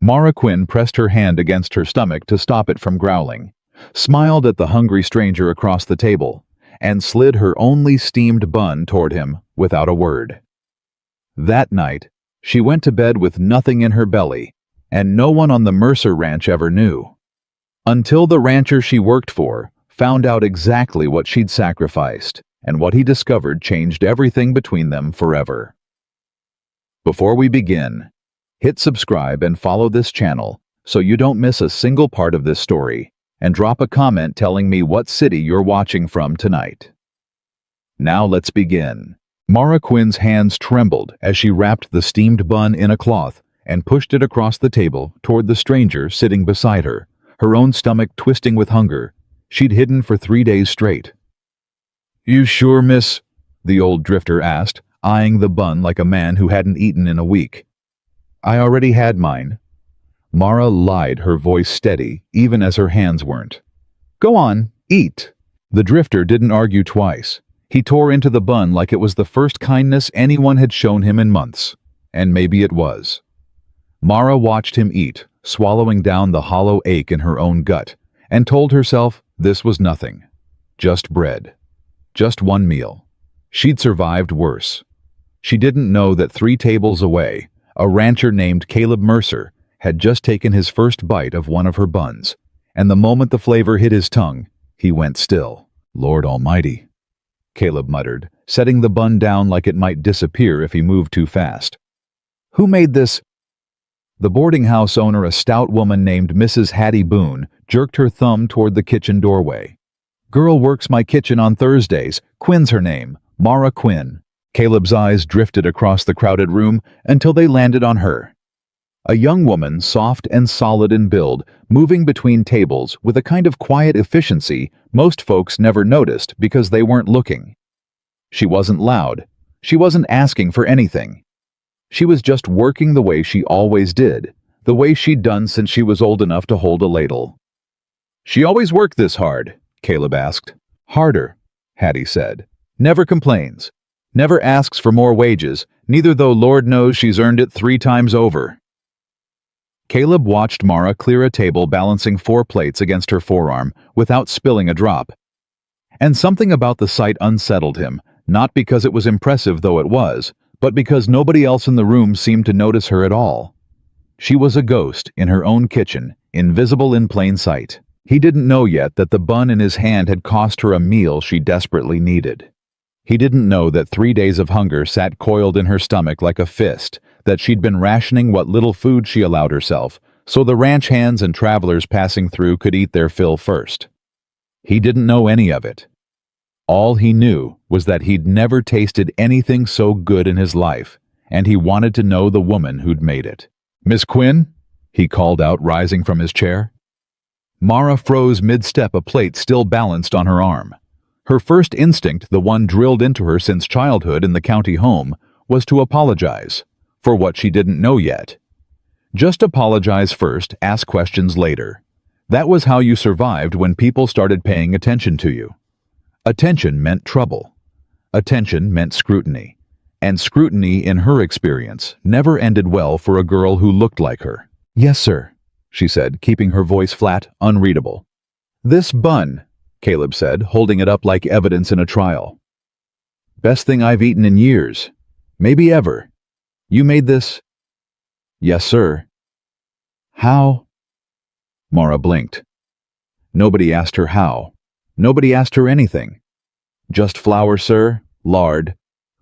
Mara Quinn pressed her hand against her stomach to stop it from growling, smiled at the hungry stranger across the table, and slid her only steamed bun toward him without a word. That night, she went to bed with nothing in her belly, and no one on the Mercer ranch ever knew. Until the rancher she worked for found out exactly what she'd sacrificed, and what he discovered changed everything between them forever. Before we begin, hit subscribe and follow this channel so you don't miss a single part of this story, and drop a comment telling me what city you're watching from tonight. Now let's begin. Mara Quinn's hands trembled as she wrapped the steamed bun in a cloth and pushed it across the table toward the stranger sitting beside her, her own stomach twisting with hunger she'd hidden for 3 days straight. "You sure, miss?" the old drifter asked, eyeing the bun like a man who hadn't eaten in a week. "I already had mine." Mara lied, her voice steady, even as her hands weren't. "Go on, eat." The drifter didn't argue twice. He tore into the bun like it was the first kindness anyone had shown him in months. And maybe it was. Mara watched him eat, swallowing down the hollow ache in her own gut, and told herself this was nothing. Just bread. Just one meal. She'd survived worse. She didn't know that 3 tables away, a rancher named Caleb Mercer had just taken his first bite of one of her buns, and the moment the flavor hit his tongue, he went still. "Lord Almighty," Caleb muttered, setting the bun down like it might disappear if he moved too fast. "Who made this?" The boarding house owner, a stout woman named Mrs. Hattie Boone, jerked her thumb toward the kitchen doorway. "Girl works my kitchen on Thursdays. Quinn's her name. Mara Quinn." Caleb's eyes drifted across the crowded room until they landed on her. A young woman, soft and solid in build, moving between tables with a kind of quiet efficiency most folks never noticed because they weren't looking. She wasn't loud. She wasn't asking for anything. She was just working the way she always did, the way she'd done since she was old enough to hold a ladle. "She always worked this hard?" Caleb asked. "Harder," Hattie said. "Never complains. Never asks for more wages, neither though Lord knows she's earned it 3 times over." Caleb watched Mara clear a table balancing 4 plates against her forearm without spilling a drop. And something about the sight unsettled him, not because it was impressive though it was, but because nobody else in the room seemed to notice her at all. She was a ghost in her own kitchen, invisible in plain sight. He didn't know yet that the bun in his hand had cost her a meal she desperately needed. He didn't know that 3 days of hunger sat coiled in her stomach like a fist, that she'd been rationing what little food she allowed herself, so the ranch hands and travelers passing through could eat their fill first. He didn't know any of it. All he knew was that he'd never tasted anything so good in his life, and he wanted to know the woman who'd made it. "Miss Quinn?" he called out, rising from his chair. Mara froze mid-step, a plate still balanced on her arm. Her first instinct, the one drilled into her since childhood in the county home, was to apologize for what she didn't know yet. Just apologize first, ask questions later. That was how you survived when people started paying attention to you. Attention meant trouble. Attention meant scrutiny. And scrutiny, in her experience, never ended well for a girl who looked like her. "Yes, sir," she said, keeping her voice flat, unreadable. "This bun," Caleb said, holding it up like evidence in a trial. "Best thing I've eaten in years. Maybe ever. You made this?" "Yes, sir." "How?" Mara blinked. Nobody asked her how. Nobody asked her anything. "Just flour, sir, lard,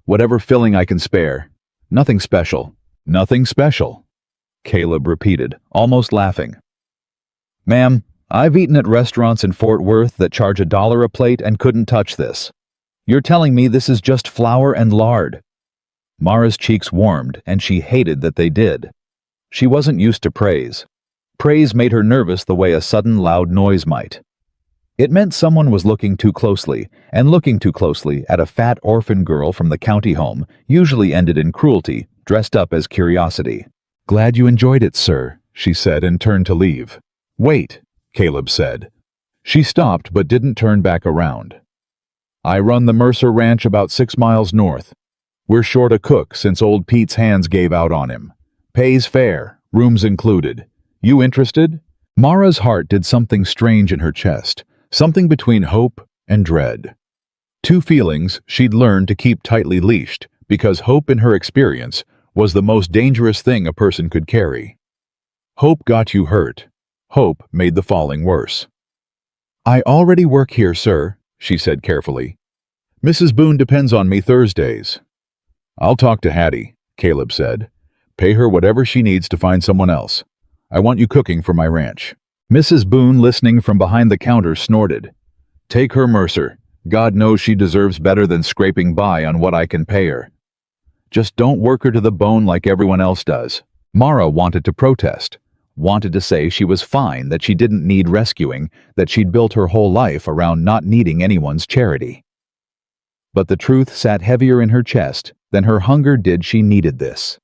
whatever filling I can spare. Nothing special." "Nothing special," Caleb repeated, almost laughing. "Ma'am, I've eaten at restaurants in Fort Worth that charge $1 a plate and couldn't touch this. You're telling me this is just flour and lard?" Mara's cheeks warmed, and she hated that they did. She wasn't used to praise. Praise made her nervous the way a sudden loud noise might. It meant someone was looking too closely, and looking too closely at a fat orphan girl from the county home usually ended in cruelty, dressed up as curiosity. "Glad you enjoyed it, sir," she said, and turned to leave. "Wait," Caleb said. She stopped but didn't turn back around. "I run the Mercer Ranch about 6 miles north. We're short a cook since old Pete's hands gave out on him. Pays fair, Rooms included. You interested? Mara's heart did something strange in her chest, something between hope and dread. Two feelings she'd learned to keep tightly leashed, because hope in her experience was the most dangerous thing a person could carry. Hope got you hurt. Hope made the falling worse. I already work here, sir, she said carefully. Mrs. Boone depends on me Thursdays. I'll talk to Hattie, Caleb said. Pay her whatever she needs to find someone else. I want you cooking for my ranch. Mrs. Boone, listening from behind the counter, snorted. Take her, Mercer. God knows she deserves better than scraping by on what I can pay her. Just don't work her to the bone like everyone else does. Mara wanted to protest, wanted to say she was fine, that she didn't need rescuing, that she'd built her whole life around not needing anyone's charity. But the truth sat heavier in her chest than her hunger did. She needed this.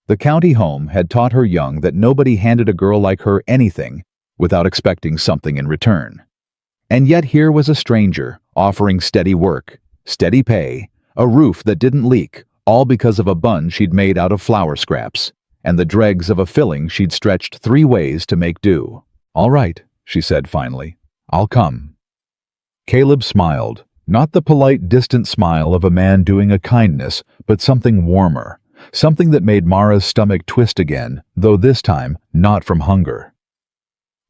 The county home had taught her young that nobody handed a girl like her anything without expecting something in return. And yet here was a stranger offering steady work, steady pay, a roof that didn't leak, all because of a bun she'd made out of flour scraps, and the dregs of a filling she'd stretched 3 ways to make do. All right, she said finally. I'll come. Caleb smiled, not the polite, distant smile of a man doing a kindness, but something warmer, something that made Mara's stomach twist again, though this time not from hunger.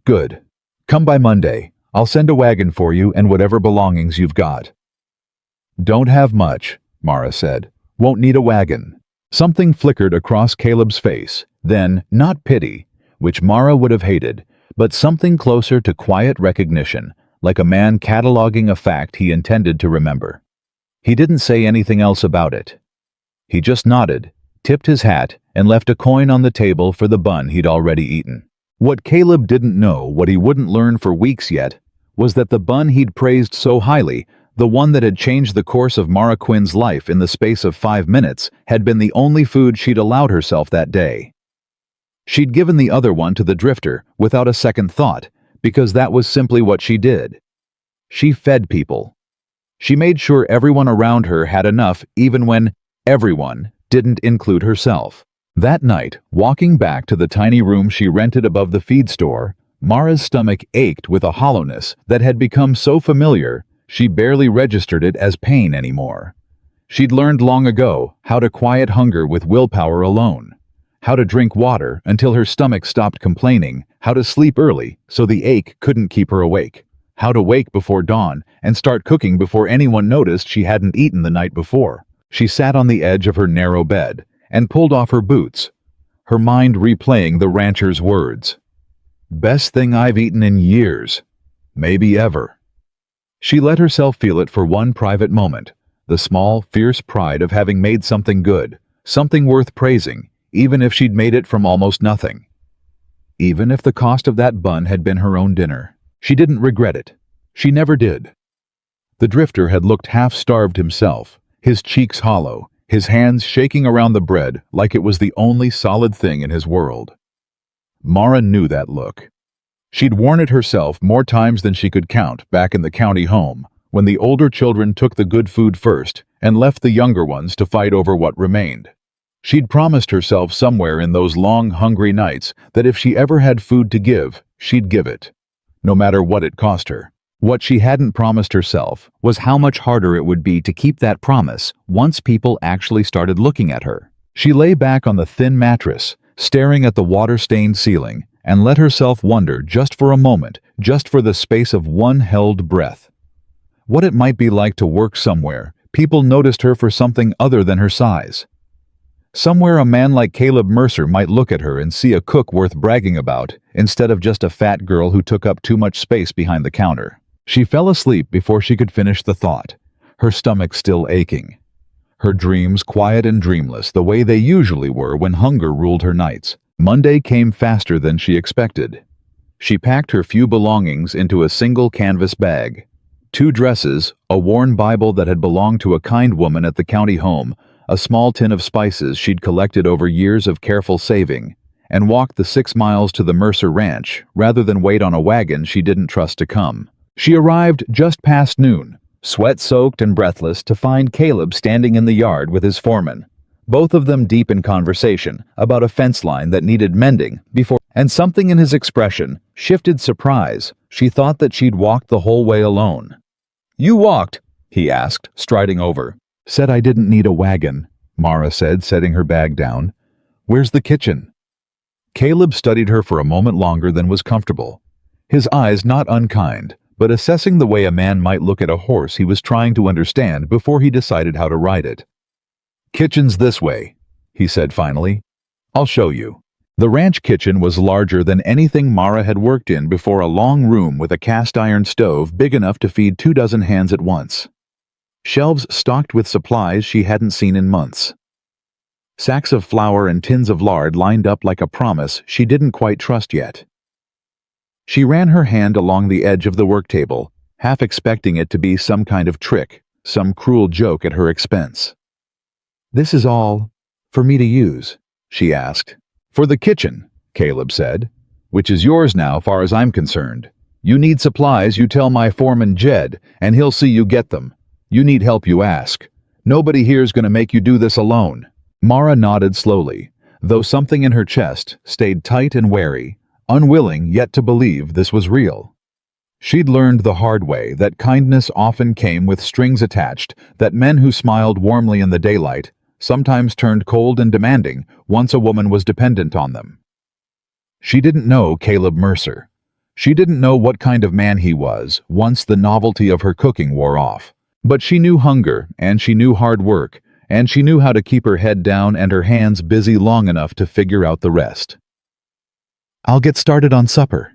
Good. Come by Monday. I'll send a wagon for you and whatever belongings you've got. Don't have much, Mara said. Won't need a wagon. Something flickered across Caleb's face, then, not pity, which Mara would have hated, but something closer to quiet recognition, like a man cataloging a fact he intended to remember. He didn't say anything else about it. He just nodded, tipped his hat, and left a coin on the table for the bun he'd already eaten. What Caleb didn't know, what he wouldn't learn for weeks yet, was that the bun he'd praised so highly, the one that had changed the course of Mara Quinn's life in the space of 5 minutes, had been the only food she'd allowed herself that day. She'd given the other one to the drifter without a second thought, because that was simply what she did. She fed people. She made sure everyone around her had enough, even when everyone didn't include herself. That night, walking back to the tiny room she rented above the feed store, Mara's stomach ached with a hollowness that had become so familiar she barely registered it as pain anymore. She'd learned long ago how to quiet hunger with willpower alone, how to drink water until her stomach stopped complaining, how to sleep early so the ache couldn't keep her awake, how to wake before dawn and start cooking before anyone noticed she hadn't eaten the night before. She sat on the edge of her narrow bed and pulled off her boots, her mind replaying the rancher's words. Best thing I've eaten in years, maybe ever. She let herself feel it for one private moment, the small, fierce pride of having made something good, something worth praising, even if she'd made it from almost nothing. Even if the cost of that bun had been her own dinner. She didn't regret it. She never did. The drifter had looked half-starved himself, his cheeks hollow, his hands shaking around the bread like it was the only solid thing in his world. Mara knew that look. She'd worn it herself more times than she could count back in the county home, when the older children took the good food first and left the younger ones to fight over what remained. She'd promised herself somewhere in those long, hungry nights that if she ever had food to give, she'd give it, no matter what it cost her. What she hadn't promised herself was how much harder it would be to keep that promise once people actually started looking at her. She lay back on the thin mattress, staring at the water-stained ceiling, and let herself wonder just for a moment, just for the space of one held breath, what it might be like to work somewhere people noticed her for something other than her size. Somewhere a man like Caleb Mercer might look at her and see a cook worth bragging about, instead of just a fat girl who took up too much space behind the counter. She fell asleep before she could finish the thought, her stomach still aching. Her dreams quiet and dreamless, the way they usually were when hunger ruled her nights. Monday came faster than she expected. She packed her few belongings into a single canvas bag. 2 dresses, a worn Bible that had belonged to a kind woman at the county home, a small tin of spices she'd collected over years of careful saving, and walked the 6 miles to the Mercer Ranch rather than wait on a wagon she didn't trust to come. She arrived just past noon, sweat-soaked and breathless, to find Caleb standing in the yard with his foreman, both of them deep in conversation about a fence line that needed mending before, and something in his expression shifted surprise. She thought that she'd walked the whole way alone. "You walked?" he asked, striding over. "Said I didn't need a wagon," Mara said, setting her bag down. "Where's the kitchen?" Caleb studied her for a moment longer than was comfortable, his eyes not unkind, but assessing the way a man might look at a horse he was trying to understand before he decided how to ride it. "Kitchen's this way," he said finally. "I'll show you." The ranch kitchen was larger than anything Mara had worked in before, a long room with a cast-iron stove big enough to feed 24 hands at once. Shelves stocked with supplies she hadn't seen in months. Sacks of flour and tins of lard lined up like a promise she didn't quite trust yet. She ran her hand along the edge of the work table, half expecting it to be some kind of trick, some cruel joke at her expense. "This is all for me to use?" she asked. "For the kitchen," Caleb said, "which is yours now far as I'm concerned. You need supplies, you tell my foreman Jed, and he'll see you get them. You need help, you ask. Nobody here's gonna make you do this alone." Mara nodded slowly, though something in her chest stayed tight and wary, unwilling yet to believe this was real. She'd learned the hard way that kindness often came with strings attached, that men who smiled warmly in the daylight sometimes turned cold and demanding once a woman was dependent on them. She didn't know Caleb Mercer. She didn't know what kind of man he was once the novelty of her cooking wore off. But she knew hunger, and she knew hard work, and she knew how to keep her head down and her hands busy long enough to figure out the rest. "I'll get started on supper,"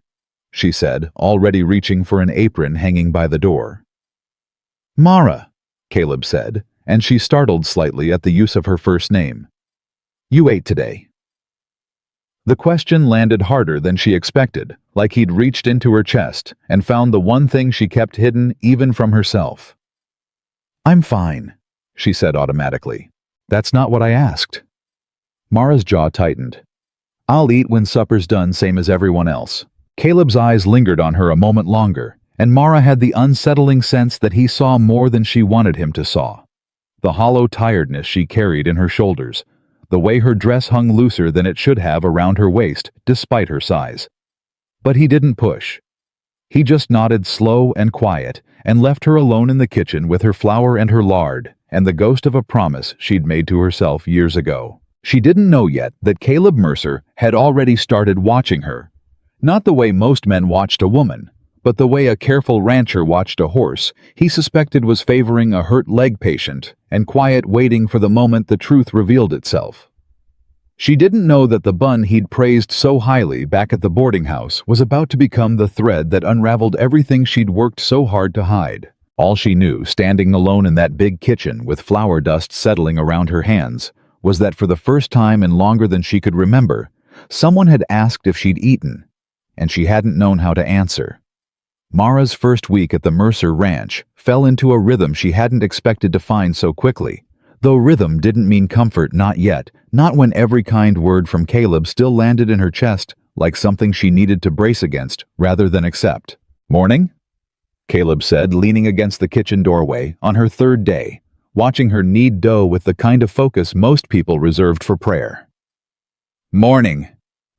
she said, already reaching for an apron hanging by the door. "Mara," Caleb said, and she startled slightly at the use of her first name. "You ate today." The question landed harder than she expected, like he'd reached into her chest and found the one thing she kept hidden even from herself. "I'm fine," she said automatically. "That's not what I asked." Mara's jaw tightened. "I'll eat when supper's done, same as everyone else." Caleb's eyes lingered on her a moment longer, and Mara had the unsettling sense that he saw more than she wanted him to saw. The hollow tiredness she carried in her shoulders, the way her dress hung looser than it should have around her waist, despite her size. But he didn't push. He just nodded slow and quiet, and left her alone in the kitchen with her flour and her lard, and the ghost of a promise she'd made to herself years ago. She didn't know yet that Caleb Mercer had already started watching her. Not the way most men watched a woman, but the way a careful rancher watched a horse he suspected was favoring a hurt leg patient and quiet waiting for the moment the truth revealed itself. She didn't know that the bun he'd praised so highly back at the boarding house was about to become the thread that unraveled everything she'd worked so hard to hide. All she knew, standing alone in that big kitchen with flour dust settling around her hands, was that for the first time in longer than she could remember, someone had asked if she'd eaten, and she hadn't known how to answer. Mara's first week at the Mercer Ranch fell into a rhythm she hadn't expected to find so quickly. Though rhythm didn't mean comfort, not yet, not when every kind word from Caleb still landed in her chest like something she needed to brace against rather than accept. "Morning?" Caleb said, leaning against the kitchen doorway on her third day, watching her knead dough with the kind of focus most people reserved for prayer. "Morning,"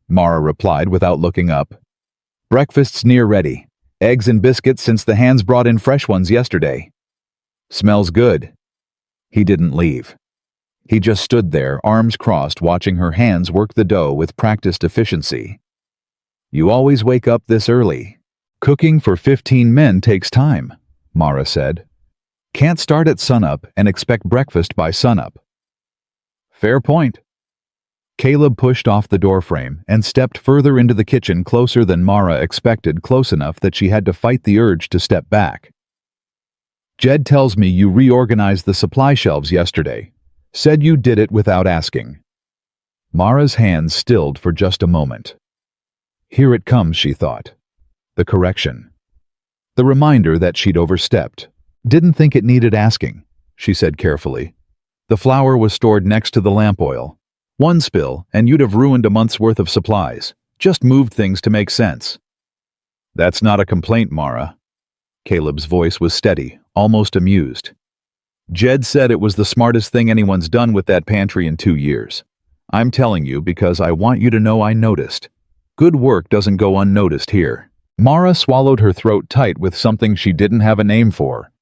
Mara replied without looking up. "Breakfast's near ready. Eggs and biscuits since the hands brought in fresh ones yesterday. Smells good." He didn't leave. He just stood there, arms crossed, watching her hands work the dough with practiced efficiency. "You always wake up this early." "Cooking for 15 men takes time," Mara said. "Can't start at sunup and expect breakfast by sunup." "Fair point." Caleb pushed off the doorframe and stepped further into the kitchen, closer than Mara expected, close enough that she had to fight the urge to step back. "Jed tells me you reorganized the supply shelves yesterday. Said you did it without asking." Mara's hands stilled for just a moment. Here it comes, she thought. The correction. The reminder that she'd overstepped. "Didn't think it needed asking," she said carefully. "The flour was stored next to the lamp oil. One spill, and you'd have ruined a month's worth of supplies. Just moved things to make sense." "That's not a complaint, Mara." Caleb's voice was steady, almost amused. Jed said it was the smartest thing anyone's done with that pantry in 2 years. I'm telling you because I want you to know I noticed. Good work doesn't go unnoticed here. Mara swallowed her throat tight with something she didn't have a name for.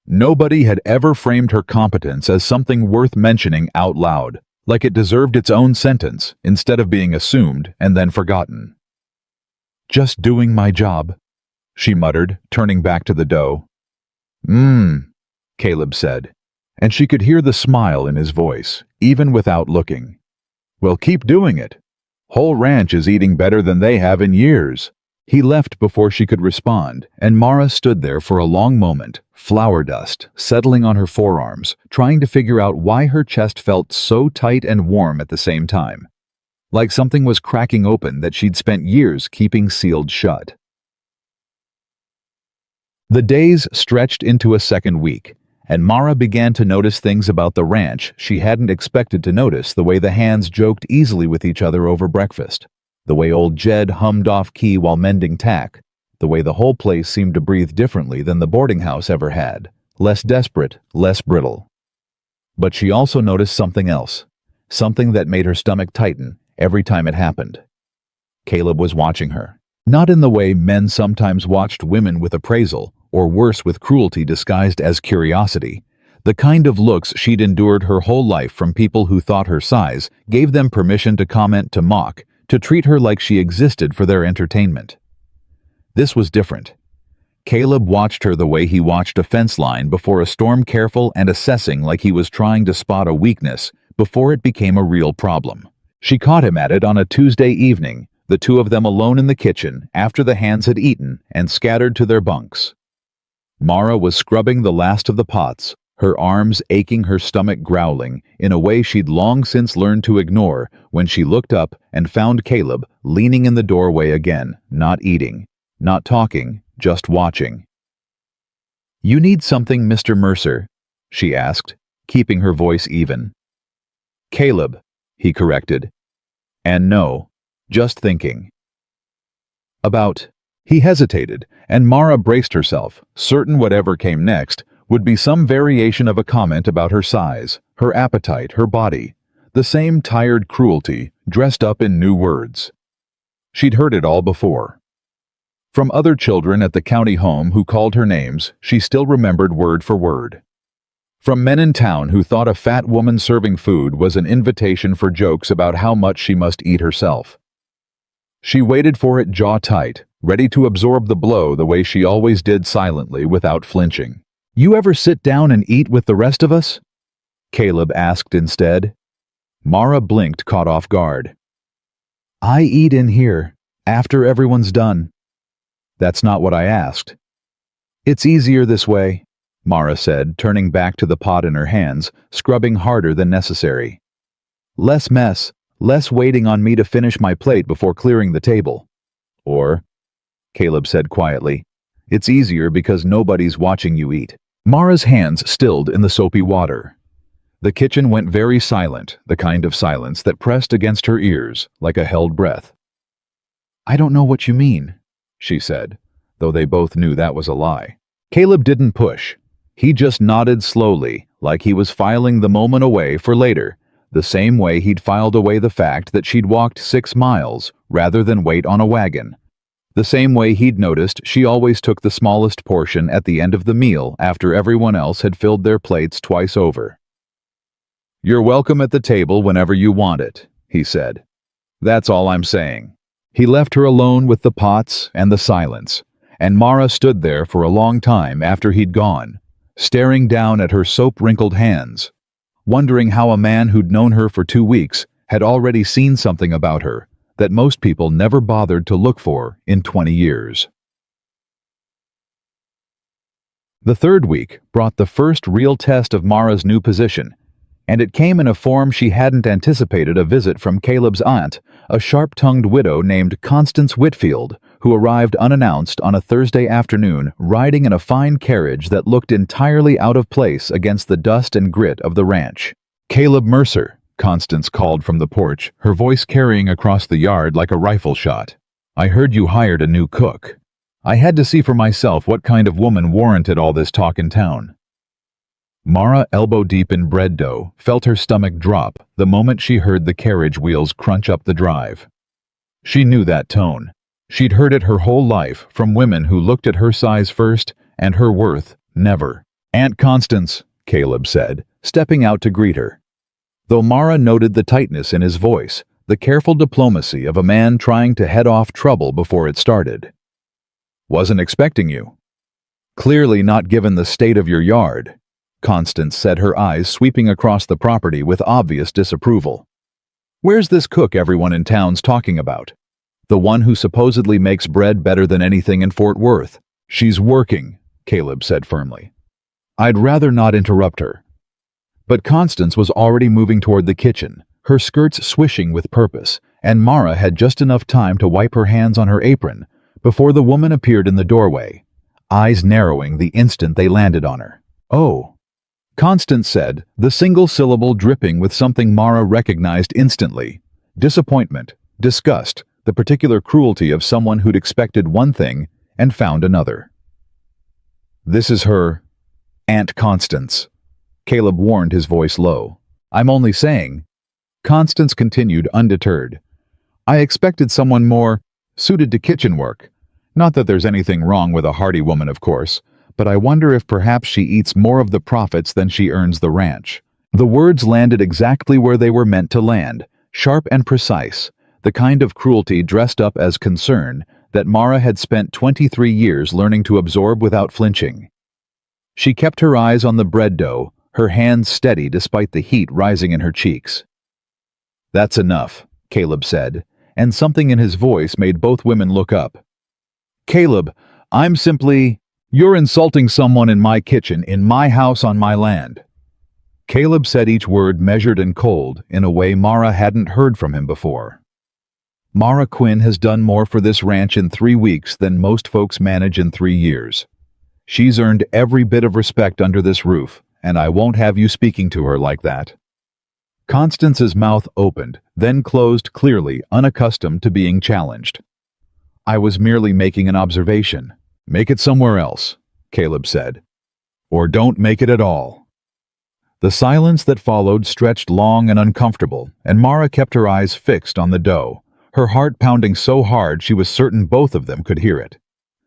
Nobody had ever framed her competence as something worth mentioning out loud, like it deserved its own sentence instead of being assumed and then forgotten. "Just doing my job," she muttered, turning back to the dough. Caleb said, and she could hear the smile in his voice, even without looking. "Well, keep doing it. Whole ranch is eating better than they have in years." He left before she could respond, and Mara stood there for a long moment, flour dust settling on her forearms, trying to figure out why her chest felt so tight and warm at the same time, like something was cracking open that she'd spent years keeping sealed shut. The days stretched into a second week, and Mara began to notice things about the ranch she hadn't expected to notice, the way the hands joked easily with each other over breakfast, the way old Jed hummed off-key while mending tack, the way the whole place seemed to breathe differently than the boarding house ever had, less desperate, less brittle. But she also noticed something else, something that made her stomach tighten every time it happened. Caleb was watching her, not in the way men sometimes watched women with appraisal, or worse, with cruelty disguised as curiosity. The kind of looks she'd endured her whole life from people who thought her size gave them permission to comment, to mock, to treat her like she existed for their entertainment. This was different. Caleb watched her the way he watched a fence line before a storm, careful and assessing, like he was trying to spot a weakness before it became a real problem. She caught him at it on a Tuesday evening, the two of them alone in the kitchen after the hands had eaten and scattered to their bunks. Mara was scrubbing the last of the pots, her arms aching, her stomach growling in a way she'd long since learned to ignore, when she looked up and found Caleb leaning in the doorway again, not eating, not talking, just watching. "You need something, Mr. Mercer?" she asked, keeping her voice even. "Caleb," he corrected. "And no, just thinking." "About..." He hesitated, and Mara braced herself, certain whatever came next would be some variation of a comment about her size, her appetite, her body, the same tired cruelty dressed up in new words. She'd heard it all before. From other children at the county home who called her names, she still remembered word for word. From men in town who thought a fat woman serving food was an invitation for jokes about how much she must eat herself. She waited for it jaw tight, ready to absorb the blow the way she always did, silently, without flinching. "You ever sit down and eat with the rest of us?" Caleb asked instead. Mara blinked, caught off guard. "I eat in here, after everyone's done." "That's not what I asked." "It's easier this way," Mara said, turning back to the pot in her hands, scrubbing harder than necessary. "Less mess, less waiting on me to finish my plate before clearing the table." "Or," Caleb said quietly, "it's easier because nobody's watching you eat." Mara's hands stilled in the soapy water. The kitchen went very silent, the kind of silence that pressed against her ears like a held breath. "I don't know what you mean," she said, though they both knew that was a lie. Caleb didn't push. He just nodded slowly, like he was filing the moment away for later, the same way he'd filed away the fact that she'd walked 6 miles rather than wait on a wagon. The same way he'd noticed she always took the smallest portion at the end of the meal after everyone else had filled their plates twice over. "You're welcome at the table whenever you want it," he said. "That's all I'm saying." He left her alone with the pots and the silence, and Mara stood there for a long time after he'd gone, staring down at her soap-wrinkled hands, wondering how a man who'd known her for 2 weeks had already seen something about her that most people never bothered to look for in 20 years. The third week brought the first real test of Mara's new position, and it came in a form she hadn't anticipated: a visit from Caleb's aunt, a sharp-tongued widow named Constance Whitfield, who arrived unannounced on a Thursday afternoon, riding in a fine carriage that looked entirely out of place against the dust and grit of the ranch. "Caleb Mercer," Constance called from the porch, her voice carrying across the yard like a rifle shot. "I heard you hired a new cook. I had to see for myself what kind of woman warranted all this talk in town." Mara, elbow-deep in bread dough, felt her stomach drop the moment she heard the carriage wheels crunch up the drive. She knew that tone. She'd heard it her whole life from women who looked at her size first and her worth never. "Aunt Constance," Caleb said, stepping out to greet her. Though Mara noted the tightness in his voice, the careful diplomacy of a man trying to head off trouble before it started. "Wasn't expecting you." "Clearly not given the state of your yard," Constance said, her eyes sweeping across the property with obvious disapproval. "Where's this cook everyone in town's talking about? The one who supposedly makes bread better than anything in Fort Worth." "She's working," Caleb said firmly. "I'd rather not interrupt her." But Constance was already moving toward the kitchen, her skirts swishing with purpose, and Mara had just enough time to wipe her hands on her apron before the woman appeared in the doorway, eyes narrowing the instant they landed on her. "Oh," Constance said, the single syllable dripping with something Mara recognized instantly: disappointment, disgust, the particular cruelty of someone who'd expected one thing and found another. "This is her Aunt Constance," Caleb warned, his voice low. "I'm only saying," Constance continued undeterred. "I expected someone more suited to kitchen work. Not that there's anything wrong with a hearty woman, of course, but I wonder if perhaps she eats more of the profits than she earns the ranch." The words landed exactly where they were meant to land, sharp and precise, the kind of cruelty dressed up as concern that Mara had spent 23 years learning to absorb without flinching. She kept her eyes on the bread dough, her hands steady despite the heat rising in her cheeks. "That's enough," Caleb said, and something in his voice made both women look up. "Caleb, I'm simply—" "You're insulting someone in my kitchen, in my house, on my land." Caleb said each word measured and cold in a way Mara hadn't heard from him before. "Mara Quinn has done more for this ranch in 3 weeks than most folks manage in 3 years. She's earned every bit of respect under this roof, and I won't have you speaking to her like that." Constance's mouth opened, then closed, clearly unaccustomed to being challenged. "I was merely making an observation." "Make it somewhere else," Caleb said. "Or don't make it at all." The silence that followed stretched long and uncomfortable, and Mara kept her eyes fixed on the dough, her heart pounding so hard she was certain both of them could hear it.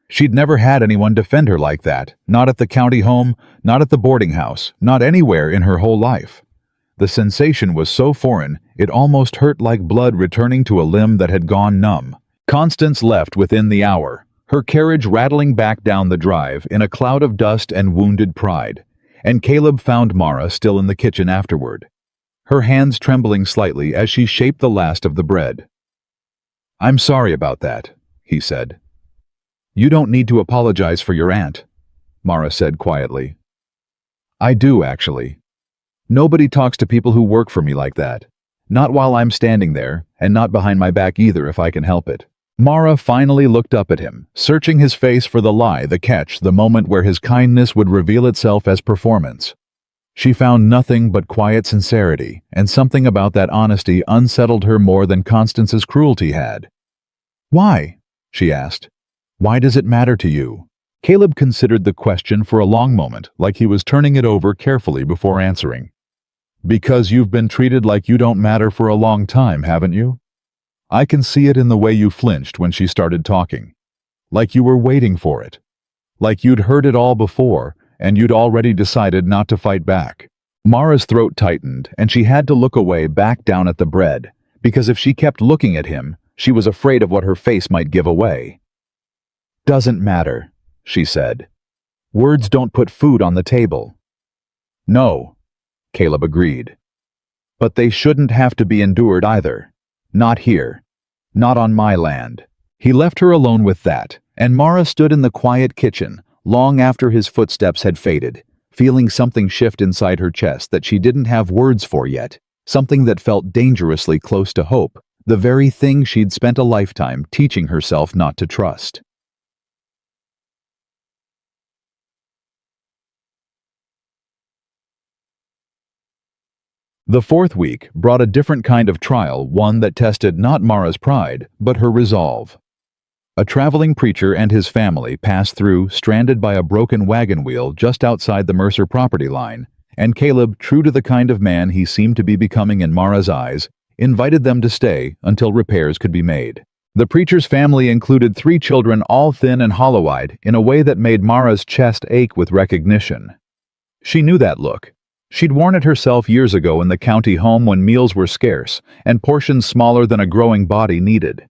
She'd never had anyone defend her like that, not at the county home, not at the boarding house, not anywhere in her whole life. The sensation was so foreign, it almost hurt like blood returning to a limb that had gone numb. Constance left within the hour, her carriage rattling back down the drive in a cloud of dust and wounded pride, and Caleb found Mara still in the kitchen afterward, her hands trembling slightly as she shaped the last of the bread. "I'm sorry about that," he said. "You don't need to apologize for your aunt," Mara said quietly. "I do, actually. Nobody talks to people who work for me like that. Not while I'm standing there, and not behind my back either if I can help it." Mara finally looked up at him, searching his face for the lie, the catch, the moment where his kindness would reveal itself as performance. She found nothing but quiet sincerity, and something about that honesty unsettled her more than Constance's cruelty had. "Why?" she asked. "Why does it matter to you?" Caleb considered the question for a long moment, like he was turning it over carefully before answering. "Because you've been treated like you don't matter for a long time, haven't you? I can see it in the way you flinched when she started talking. Like you were waiting for it. Like you'd heard it all before, and you'd already decided not to fight back." Mara's throat tightened, and she had to look away, back down at the bread, because if she kept looking at him, she was afraid of what her face might give away. "Doesn't matter," she said. "Words don't put food on the table." "No," Caleb agreed. "But they shouldn't have to be endured either. Not here. Not on my land." He left her alone with that, and Mara stood in the quiet kitchen, long after his footsteps had faded, feeling something shift inside her chest that she didn't have words for yet, something that felt dangerously close to hope, the very thing she'd spent a lifetime teaching herself not to trust. The 4th week brought a different kind of trial, one that tested not Mara's pride, but her resolve. A traveling preacher and his family passed through, stranded by a broken wagon wheel just outside the Mercer property line, and Caleb, true to the kind of man he seemed to be becoming in Mara's eyes, invited them to stay until repairs could be made. The preacher's family included 3 children, all thin and hollow-eyed, in a way that made Mara's chest ache with recognition. She knew that look. She'd worn it herself years ago in the county home when meals were scarce and portions smaller than a growing body needed.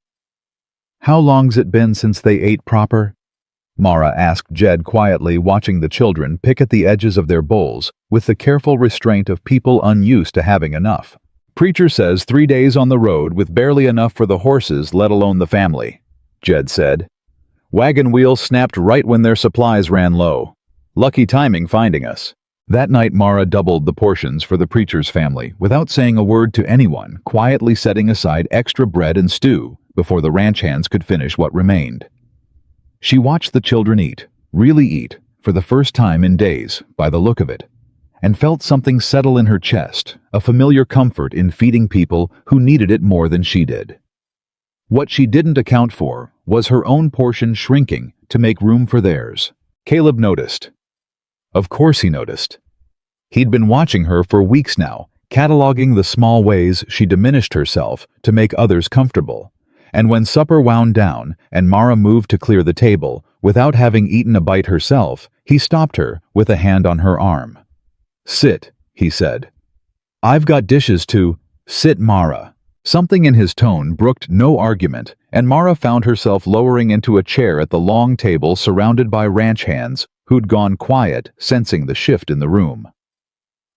"How long's it been since they ate proper?" Mara asked Jed quietly, watching the children pick at the edges of their bowls with the careful restraint of people unused to having enough. "Preacher says 3 days on the road with barely enough for the horses, let alone the family," Jed said. "Wagon wheels snapped right when their supplies ran low. Lucky timing finding us." That night Mara doubled the portions for the preacher's family without saying a word to anyone, quietly setting aside extra bread and stew before the ranch hands could finish what remained. She watched the children eat, really eat, for the first time in days, by the look of it, and felt something settle in her chest, a familiar comfort in feeding people who needed it more than she did. What she didn't account for was her own portion shrinking to make room for theirs. Caleb noticed. Of course he noticed. He'd been watching her for weeks now, cataloging the small ways she diminished herself to make others comfortable. And when supper wound down and Mara moved to clear the table, without having eaten a bite herself, he stopped her with a hand on her arm. "Sit," he said. "I've got dishes to—" "Sit, Mara." Something in his tone brooked no argument, and Mara found herself lowering into a chair at the long table surrounded by ranch hands who'd gone quiet, sensing the shift in the room.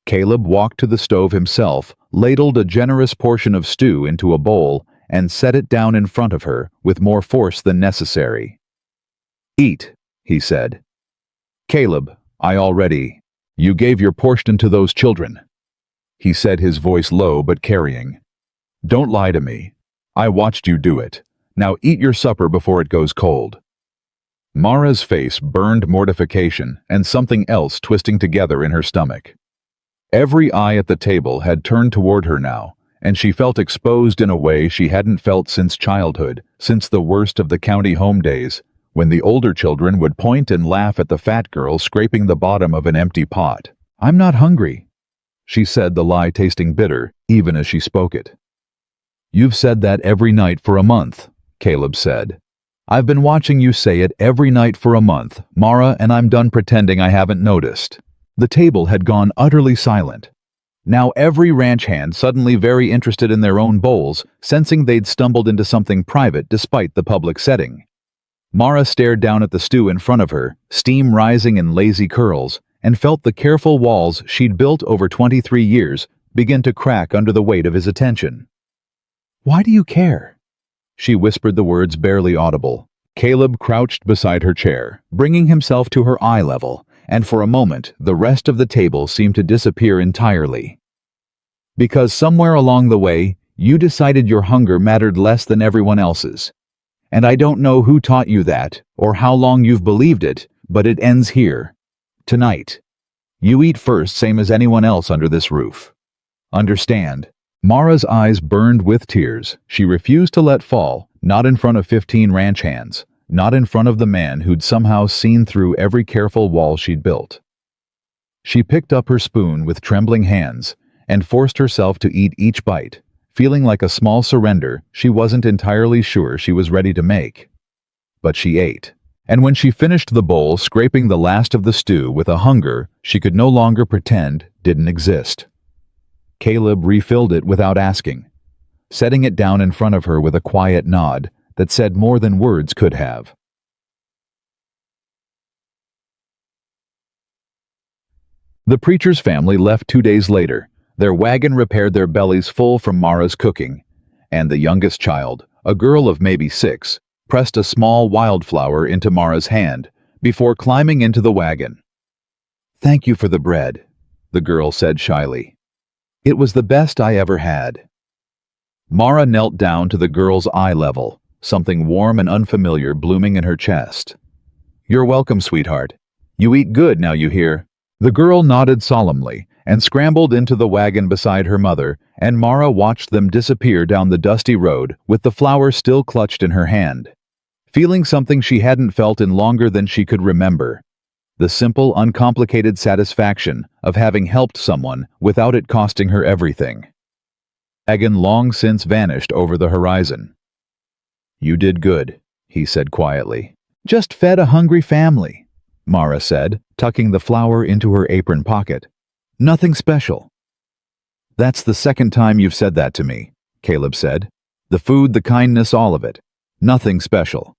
Caleb walked to the stove himself, ladled a generous portion of stew into a bowl, and set it down in front of her with more force than necessary. "Eat," he said. "Caleb, I already—" "You gave your portion to those children," he said, his voice low but carrying. "Don't lie to me. I watched you do it. Now eat your supper before it goes cold." Mara's face burned mortification and something else twisting together in her stomach. Every eye at the table had turned toward her now, and she felt exposed in a way she hadn't felt since childhood, since the worst of the county home days, when the older children would point and laugh at the fat girl scraping the bottom of an empty pot. "I'm not hungry," she said, the lie tasting bitter even as she spoke it. "You've said that every night for a month," Caleb said. "I've been watching you say it every night for a month, Mara, and I'm done pretending I haven't noticed." The table had gone utterly silent. Now every ranch hand suddenly very interested in their own bowls, sensing they'd stumbled into something private despite the public setting. Mara stared down at the stew in front of her, steam rising in lazy curls, and felt the careful walls she'd built over 23 years begin to crack under the weight of his attention. "Why do you care?" She whispered the words barely audible. Caleb crouched beside her chair, bringing himself to her eye level, and for a moment the rest of the table seemed to disappear entirely. "Because somewhere along the way, you decided your hunger mattered less than everyone else's. And I don't know who taught you that, or how long you've believed it, but it ends here. Tonight. You eat first, same as anyone else under this roof. Understand?" Mara's eyes burned with tears. She refused to let fall, not in front of 15 ranch hands, not in front of the man who'd somehow seen through every careful wall she'd built. She picked up her spoon with trembling hands and forced herself to eat each bite, feeling like a small surrender she wasn't entirely sure she was ready to make. But she ate, and when she finished the bowl, scraping the last of the stew with a hunger she could no longer pretend didn't exist. Caleb refilled it without asking, setting it down in front of her with a quiet nod that said more than words could have. The preacher's family left 2 days later. Their wagon repaired their bellies full from Mara's cooking, and the youngest child, a girl of maybe 6, pressed a small wildflower into Mara's hand before climbing into the wagon. "Thank you for the bread," the girl said shyly. "It was the best I ever had." Mara knelt down to the girl's eye level, something warm and unfamiliar blooming in her chest. "You're welcome, sweetheart. You eat good now, you hear." The girl nodded solemnly and scrambled into the wagon beside her mother, and Mara watched them disappear down the dusty road with the flower still clutched in her hand, feeling something she hadn't felt in longer than she could remember. The simple, uncomplicated satisfaction of having helped someone without it costing her everything. Egan long since vanished over the horizon. "You did good," he said quietly. "Just fed a hungry family," Mara said, tucking the flour into her apron pocket. "Nothing special." "That's the second time you've said that to me," Caleb said. "The food, the kindness, all of it. Nothing special.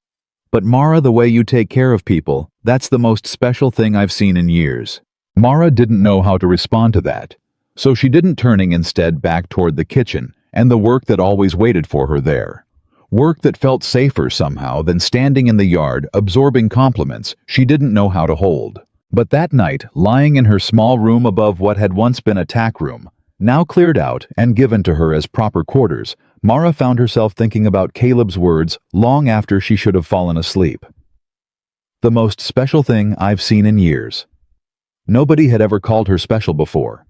But Mara, the way you take care of people, that's the most special thing I've seen in years." Mara didn't know how to respond to that, so she didn't, turning instead back toward the kitchen and the work that always waited for her there. Work that felt safer somehow than standing in the yard absorbing compliments she didn't know how to hold. But that night, lying in her small room above what had once been a tack room, now cleared out and given to her as proper quarters, Mara found herself thinking about Caleb's words long after she should have fallen asleep. The most special thing I've seen in years. Nobody had ever called her special before.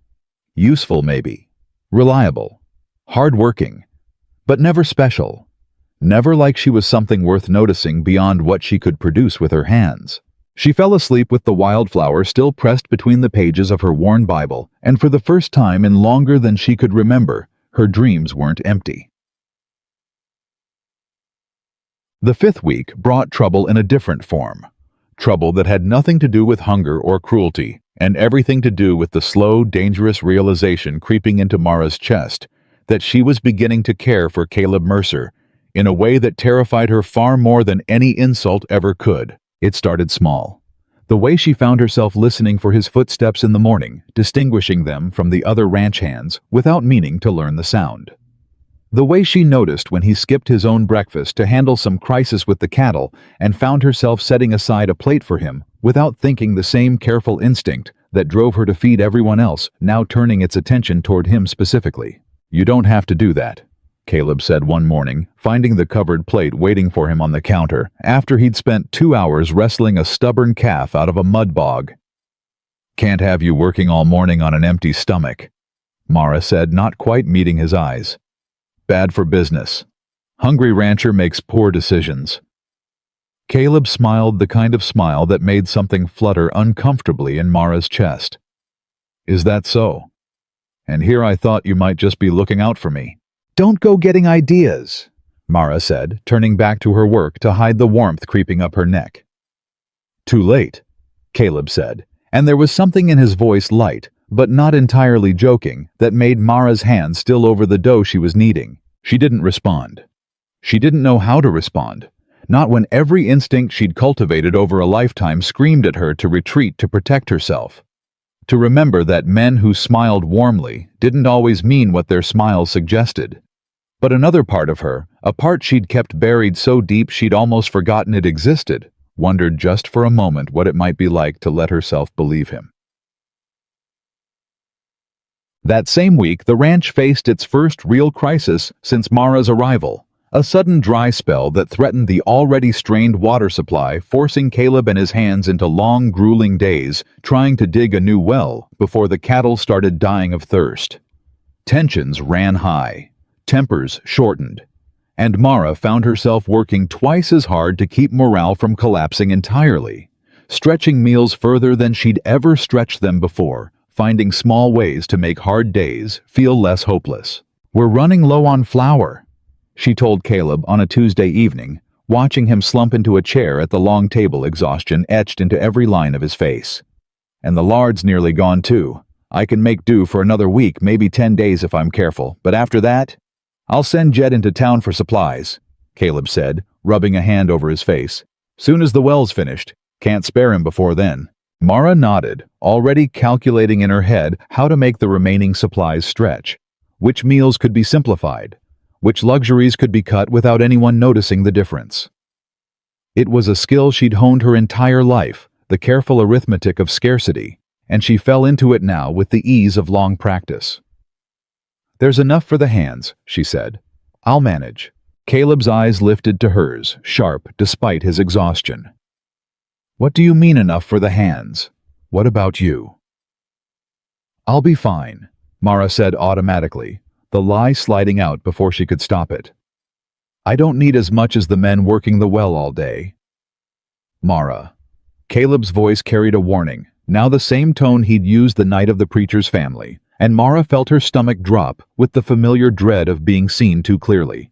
Useful, maybe. Reliable. Hardworking. But never special. Never like she was something worth noticing beyond what she could produce with her hands. She fell asleep with the wildflower still pressed between the pages of her worn Bible, and for the first time in longer than she could remember, her dreams weren't empty. The 5th week brought trouble in a different form. Trouble that had nothing to do with hunger or cruelty, and everything to do with the slow, dangerous realization creeping into Mara's chest that she was beginning to care for Caleb Mercer in a way that terrified her far more than any insult ever could. It started small. The way she found herself listening for his footsteps in the morning, distinguishing them from the other ranch hands without meaning to learn the sound. The way she noticed when he skipped his own breakfast to handle some crisis with the cattle and found herself setting aside a plate for him without thinking, the same careful instinct that drove her to feed everyone else now turning its attention toward him specifically. "You don't have to do that," Caleb said one morning, finding the covered plate waiting for him on the counter after he'd spent 2 hours wrestling a stubborn calf out of a mud bog. "Can't have you working all morning on an empty stomach," Mara said, not quite meeting his eyes. "Bad for business. Hungry rancher makes poor decisions." Caleb smiled, the kind of smile that made something flutter uncomfortably in Mara's chest. "Is that so? And here I thought you might just be looking out for me." "Don't go getting ideas," Mara said, turning back to her work to hide the warmth creeping up her neck. "Too late," Caleb said, and there was something in his voice, light, but not entirely joking, that made Mara's hand still over the dough she was kneading. She didn't respond. She didn't know how to respond, not when every instinct she'd cultivated over a lifetime screamed at her to retreat, to protect herself. To remember that men who smiled warmly didn't always mean what their smiles suggested. But another part of her, a part she'd kept buried so deep she'd almost forgotten it existed, wondered just for a moment what it might be like to let herself believe him. That same week, the ranch faced its first real crisis since Mara's arrival, a sudden dry spell that threatened the already strained water supply, forcing Caleb and his hands into long, grueling days trying to dig a new well before the cattle started dying of thirst. Tensions ran high, tempers shortened, and Mara found herself working twice as hard to keep morale from collapsing entirely, stretching meals further than she'd ever stretched them before, finding small ways to make hard days feel less hopeless. "We're running low on flour," she told Caleb on a Tuesday evening, watching him slump into a chair at the long table, exhaustion etched into every line of his face. "And the lard's nearly gone too. I can make do for another week, maybe 10 days if I'm careful, but after that, I'll send Jed into town for supplies," Caleb said, rubbing a hand over his face. "Soon as the well's finished. Can't spare him before then." Mara nodded, already calculating in her head how to make the remaining supplies stretch, which meals could be simplified, which luxuries could be cut without anyone noticing the difference. It was a skill she'd honed her entire life, the careful arithmetic of scarcity, and she fell into it now with the ease of long practice. "There's enough for the hands," she said. "I'll manage." Caleb's eyes lifted to hers, sharp despite his exhaustion. "What do you mean enough for the hands? What about you?" "I'll be fine," Mara said automatically, the lie sliding out before she could stop it. "I don't need as much as the men working the well all day." "Mara, Caleb's voice carried a warning, now the same tone he'd used the night of the preacher's family, and Mara felt her stomach drop with the familiar dread of being seen too clearly.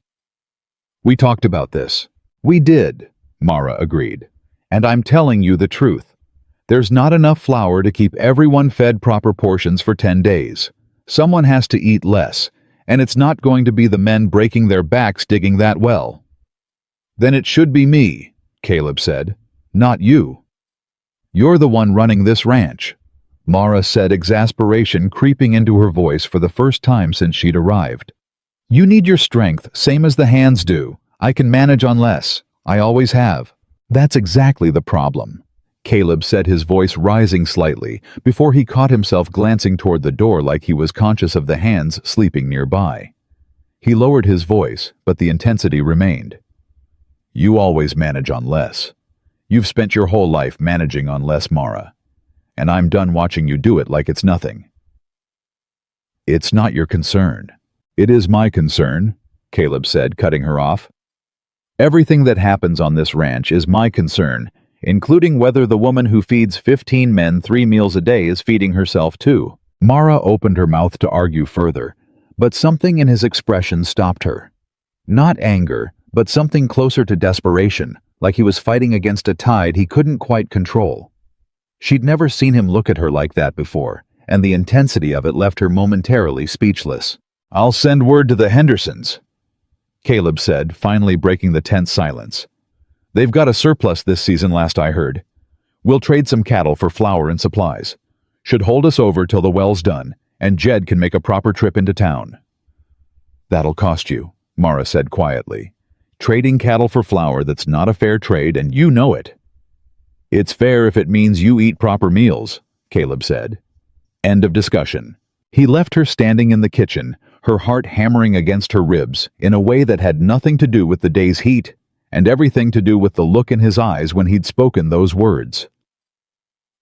"We talked about this." "We did," Mara agreed. "And I'm telling you the truth. There's not enough flour to keep everyone fed proper portions for 10 days. Someone has to eat less, and it's not going to be the men breaking their backs digging that well." "Then it should be me," Caleb said. "Not you. You're the one running this ranch," Mara said, exasperation creeping into her voice for the first time since she'd arrived. "You need your strength, same as the hands do. I can manage on less. I always have." "That's exactly the problem," Caleb said, his voice rising slightly, before he caught himself glancing toward the door like he was conscious of the hands sleeping nearby. He lowered his voice, but the intensity remained. "You always manage on less. You've spent your whole life managing on less, Mara, and I'm done watching you do it like it's nothing." "It's not your concern. It is my concern," Caleb said, cutting her off. "Everything that happens on this ranch is my concern, including whether the woman who feeds 15 men 3 meals a day is feeding herself too." Mara opened her mouth to argue further, but something in his expression stopped her. Not anger, but something closer to desperation, like he was fighting against a tide he couldn't quite control. She'd never seen him look at her like that before, and the intensity of it left her momentarily speechless. "I'll send word to the Hendersons," Caleb said, finally breaking the tense silence. "They've got a surplus this season last I heard. We'll trade some cattle for flour and supplies. Should hold us over till the well's done, and Jed can make a proper trip into town." "That'll cost you," Mara said quietly. "Trading cattle for flour, that's not a fair trade, and you know it." "It's fair if it means you eat proper meals," Caleb said. End of discussion. He left her standing in the kitchen, her heart hammering against her ribs in a way that had nothing to do with the day's heat, and everything to do with the look in his eyes when he'd spoken those words.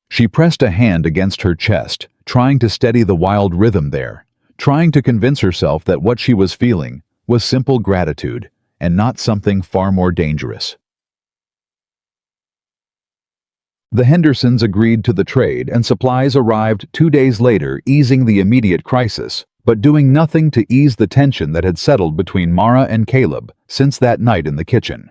She pressed a hand against her chest, trying to steady the wild rhythm there, trying to convince herself that what she was feeling was simple gratitude, and not something far more dangerous. The Hendersons agreed to the trade, and supplies arrived 2 days later, easing the immediate crisis, but doing nothing to ease the tension that had settled between Mara and Caleb since that night in the kitchen.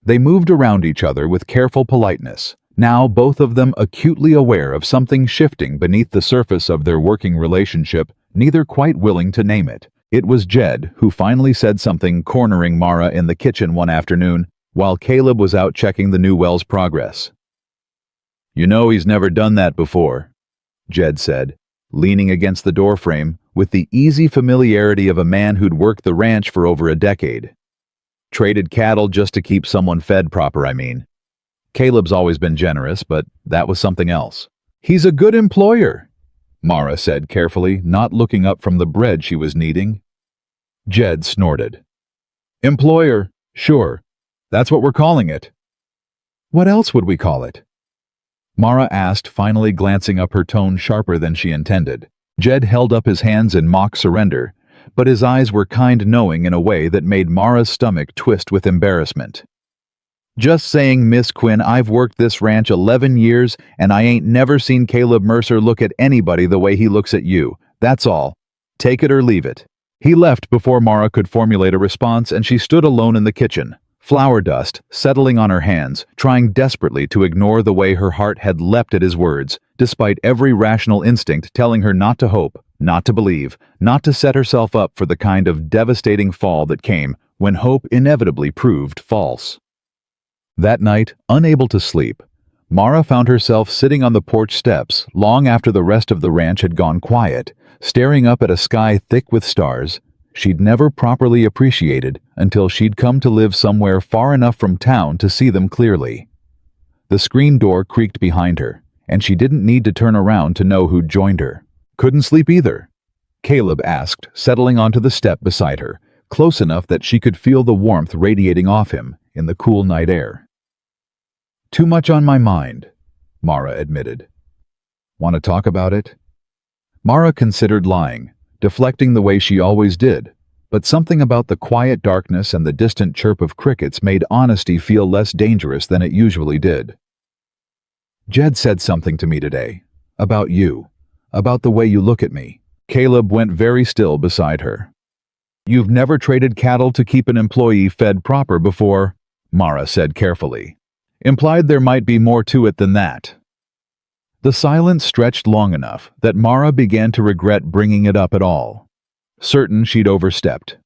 They moved around each other with careful politeness, now both of them acutely aware of something shifting beneath the surface of their working relationship, neither quite willing to name it. It was Jed who finally said something, cornering Mara in the kitchen one afternoon while Caleb was out checking the new well's progress. "You know he's never done that before," Jed said, leaning against the doorframe with the easy familiarity of a man who'd worked the ranch for over a decade. "Traded cattle just to keep someone fed proper, I mean. Caleb's always been generous, but that was something else." "He's a good employer," Mara said carefully, not looking up from the bread she was kneading. Jed snorted. "Employer, sure. That's what we're calling it." "What else would we call it?" Mara asked, finally glancing up, her tone sharper than she intended. Jed held up his hands in mock surrender, but his eyes were kind knowing in a way that made Mara's stomach twist with embarrassment. "Just saying, Miss Quinn, I've worked this ranch 11 years, and I ain't never seen Caleb Mercer look at anybody the way he looks at you. That's all. Take it or leave it." He left before Mara could formulate a response, and she stood alone in the kitchen, flour dust settling on her hands, trying desperately to ignore the way her heart had leapt at his words, despite every rational instinct telling her not to hope, not to believe, not to set herself up for the kind of devastating fall that came when hope inevitably proved false. That night, unable to sleep, Mara found herself sitting on the porch steps long after the rest of the ranch had gone quiet, staring up at a sky thick with stars she'd never properly appreciated until she'd come to live somewhere far enough from town to see them clearly. The screen door creaked behind her, and she didn't need to turn around to know who'd joined her. "Couldn't sleep either?" Caleb asked, settling onto the step beside her, close enough that she could feel the warmth radiating off him in the cool night air. "Too much on my mind," Mara admitted. "Want to talk about it?" Mara considered lying, deflecting the way she always did, but something about the quiet darkness and the distant chirp of crickets made honesty feel less dangerous than it usually did. Jed said something to me today. About you. About the way you look at me. Caleb went very still beside her. You've never traded cattle to keep an employee fed proper before, Mara said carefully. Implied there might be more to it than that. The silence stretched long enough that Mara began to regret bringing it up at all. Certain she'd overstepped.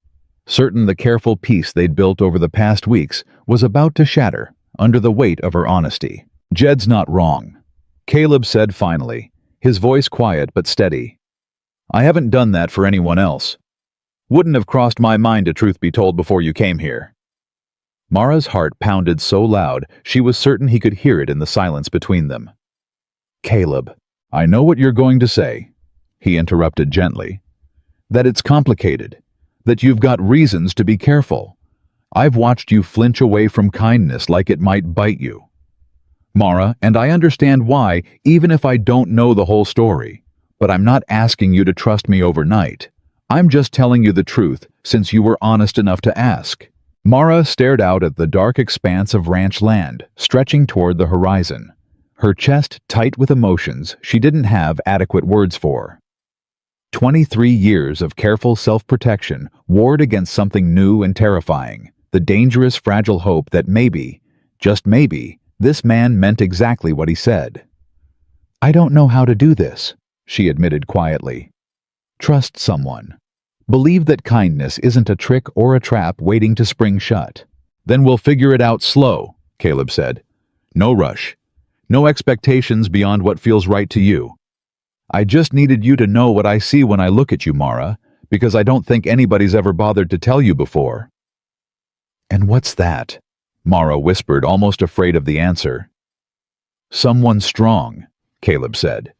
Certain the careful peace they'd built over the past weeks was about to shatter under the weight of her honesty. Jed's not wrong, Caleb said finally, his voice quiet but steady. I haven't done that for anyone else. Wouldn't have crossed my mind to truth be told before you came here. Mara's heart pounded so loud she was certain he could hear it in the silence between them. Caleb, I know what you're going to say, he interrupted gently. That it's complicated, that you've got reasons to be careful. I've watched you flinch away from kindness like it might bite you. Mara, and I understand why, even if I don't know the whole story. But I'm not asking you to trust me overnight. I'm just telling you the truth, since you were honest enough to ask. Mara stared out at the dark expanse of ranch land, stretching toward the horizon, her chest tight with emotions she didn't have adequate words for. 23 years of careful self-protection warred against something new and terrifying, the dangerous, fragile hope that maybe, just maybe, this man meant exactly what he said. I don't know how to do this, she admitted quietly. Trust someone. Believe that kindness isn't a trick or a trap waiting to spring shut. Then we'll figure it out slow, Caleb said. No rush. No expectations beyond what feels right to you. I just needed you to know what I see when I look at you, Mara, because I don't think anybody's ever bothered to tell you before. And what's that? Mara whispered, almost afraid of the answer. Someone strong, Caleb said.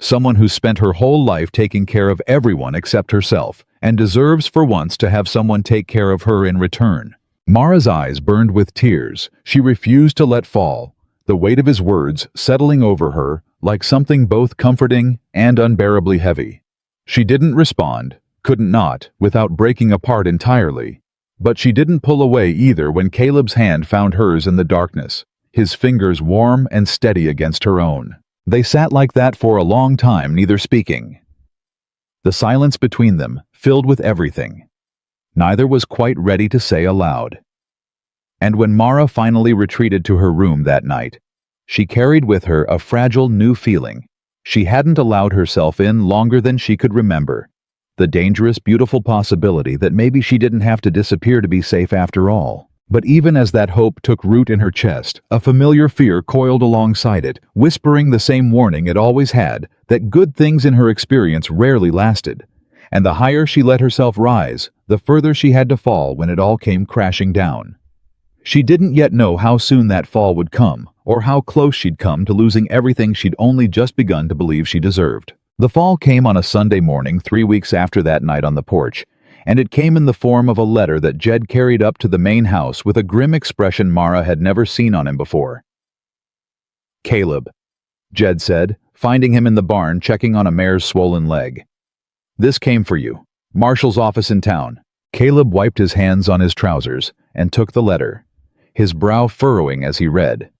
Someone who spent her whole life taking care of everyone except herself, and deserves for once to have someone take care of her in return. Mara's eyes burned with tears she refused to let fall, the weight of his words settling over her like something both comforting and unbearably heavy. She didn't respond, couldn't not, without breaking apart entirely. But she didn't pull away either when Caleb's hand found hers in the darkness, his fingers warm and steady against her own. They sat like that for a long time, neither speaking. The silence between them filled with everything. Neither was quite ready to say aloud. And when Mara finally retreated to her room that night, she carried with her a fragile new feeling she hadn't allowed herself in longer than she could remember. The dangerous, beautiful possibility that maybe she didn't have to disappear to be safe after all. But even as that hope took root in her chest, a familiar fear coiled alongside it, whispering the same warning it always had, that good things in her experience rarely lasted. And the higher she let herself rise, the further she had to fall when it all came crashing down. She didn't yet know how soon that fall would come, or how close she'd come to losing everything she'd only just begun to believe she deserved. The fall came on a Sunday morning 3 weeks after that night on the porch, and it came in the form of a letter that Jed carried up to the main house with a grim expression Mara had never seen on him before. Caleb, Jed said, finding him in the barn checking on a mare's swollen leg. This came for you. Marshal's office in town. Caleb wiped his hands on his trousers and took the letter, his brow furrowing as he read.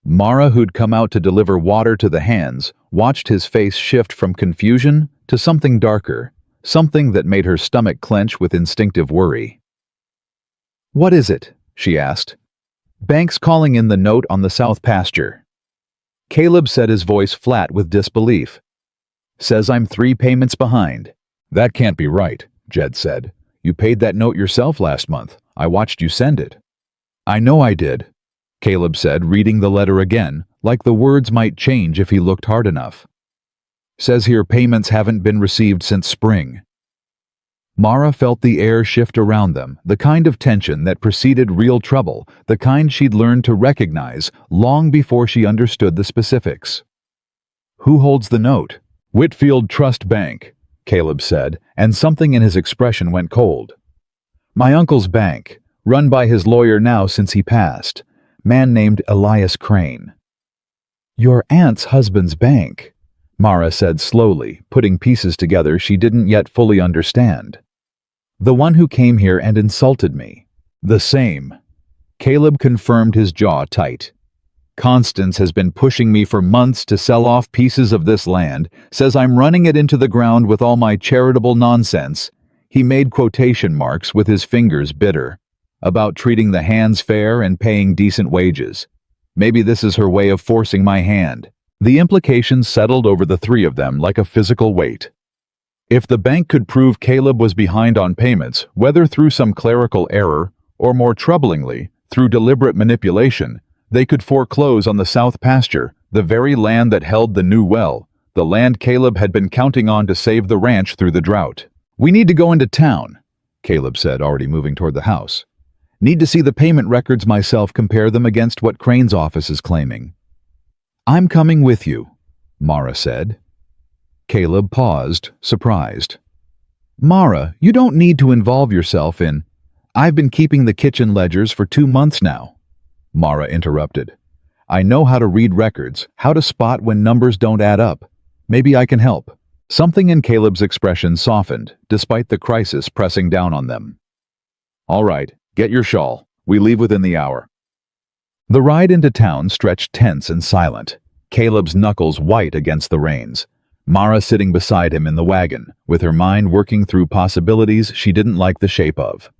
Mara, who'd come out to deliver water to the hands, watched his face shift from confusion to something darker, something that made her stomach clench with instinctive worry. What is it? She asked. Bank's calling in the note on the south pasture. Caleb said, his voice flat with disbelief. Says I'm 3 payments behind. That can't be right, Jed said. You paid that note yourself last month. I watched you send it. I know I did, Caleb said, reading the letter again, like the words might change if he looked hard enough. Says here payments haven't been received since spring. Mara felt the air shift around them, the kind of tension that preceded real trouble, the kind she'd learned to recognize long before she understood the specifics. Who holds the note? Whitfield Trust Bank, Caleb said, and something in his expression went cold. My uncle's bank, run by his lawyer now since he passed, man named Elias Crane. Your aunt's husband's bank, Mara said slowly, putting pieces together she didn't yet fully understand. The one who came here and insulted me. The same. Caleb confirmed, his jaw tight. Constance has been pushing me for months to sell off pieces of this land, says I'm running it into the ground with all my charitable nonsense. He made quotation marks with his fingers bitter. About treating the hands fair and paying decent wages. Maybe this is her way of forcing my hand. The implications settled over the three of them like a physical weight. If the bank could prove Caleb was behind on payments, whether through some clerical error, or more troublingly, through deliberate manipulation, they could foreclose on the South Pasture, the very land that held the new well, the land Caleb had been counting on to save the ranch through the drought. "We need to go into town," Caleb said, already moving toward the house. "Need to see the payment records myself, compare them against what Crane's office is claiming." "I'm coming with you," Mara said. Caleb paused, surprised. "Mara, you don't need to involve yourself in—" "I've been keeping the kitchen ledgers for 2 months now," Mara interrupted. "I know how to read records, how to spot when numbers don't add up. Maybe I can help." Something in Caleb's expression softened, despite the crisis pressing down on them. "All right, get your shawl. We leave within the hour." The ride into town stretched tense and silent, Caleb's knuckles white against the reins. Mara sitting beside him in the wagon, with her mind working through possibilities she didn't like the shape of.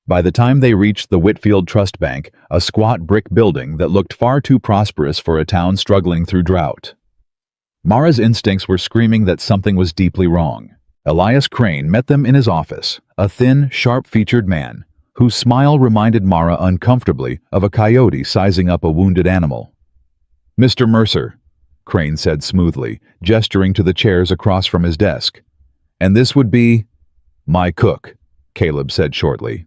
By the time they reached the Whitfield Trust Bank, a squat brick building that looked far too prosperous for a town struggling through drought, Mara's instincts were screaming that something was deeply wrong. Elias Crane met them in his office, a thin, sharp-featured man, whose smile reminded Mara uncomfortably of a coyote sizing up a wounded animal. "Mr. Mercer," Crane said smoothly, gesturing to the chairs across from his desk. "And this would be—" "My cook," Caleb said shortly.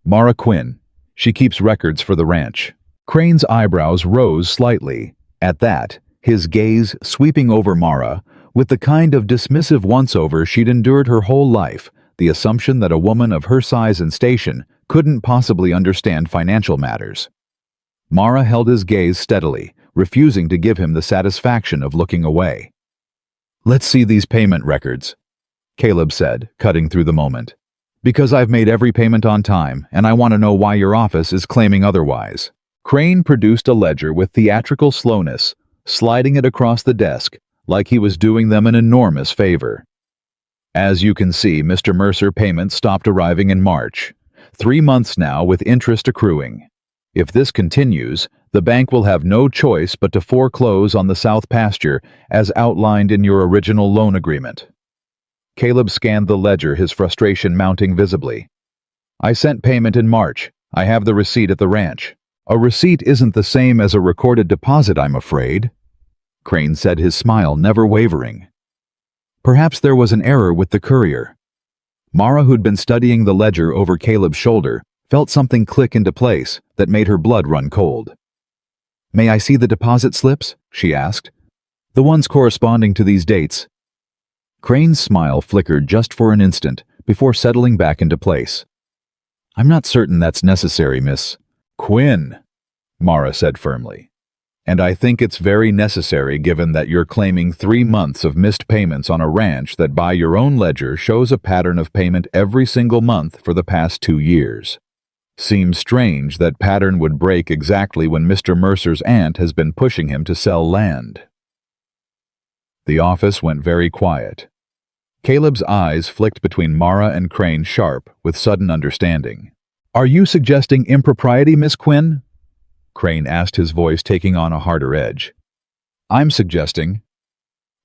"Mara Quinn. She keeps records for the ranch." Crane's eyebrows rose slightly. At that, his gaze sweeping over Mara, with the kind of dismissive once-over she'd endured her whole life, the assumption that a woman of her size and station couldn't possibly understand financial matters. Mara held his gaze steadily, refusing to give him the satisfaction of looking away. "Let's see these payment records," Caleb said, cutting through the moment. "Because I've made every payment on time, and I want to know why your office is claiming otherwise." Crane produced a ledger with theatrical slowness, sliding it across the desk, like he was doing them an enormous favor. "As you can see, Mr. Mercer, payments stopped arriving in March. 3 months now with interest accruing. If this continues, the bank will have no choice but to foreclose on the South Pasture as outlined in your original loan agreement." Caleb scanned the ledger, his frustration mounting visibly. "I sent payment in March. I have the receipt at the ranch." "A receipt isn't the same as a recorded deposit, I'm afraid," Crane said, his smile never wavering. "Perhaps there was an error with the courier." Mara, who'd been studying the ledger over Caleb's shoulder, felt something click into place that made her blood run cold. "May I see the deposit slips?" she asked. "The ones corresponding to these dates." Crane's smile flickered just for an instant before settling back into place. "I'm not certain that's necessary, Miss Quinn," Mara said firmly. "And I think it's very necessary given that you're claiming 3 months of missed payments on a ranch that by your own ledger shows a pattern of payment every single month for the past 2 years. Seems strange that pattern would break exactly when Mr. Mercer's aunt has been pushing him to sell land." The office went very quiet. Caleb's eyes flicked between Mara and Crane sharp with sudden understanding. "Are you suggesting impropriety, Miss Quinn?" Crane asked, his voice taking on a harder edge. "I'm suggesting,"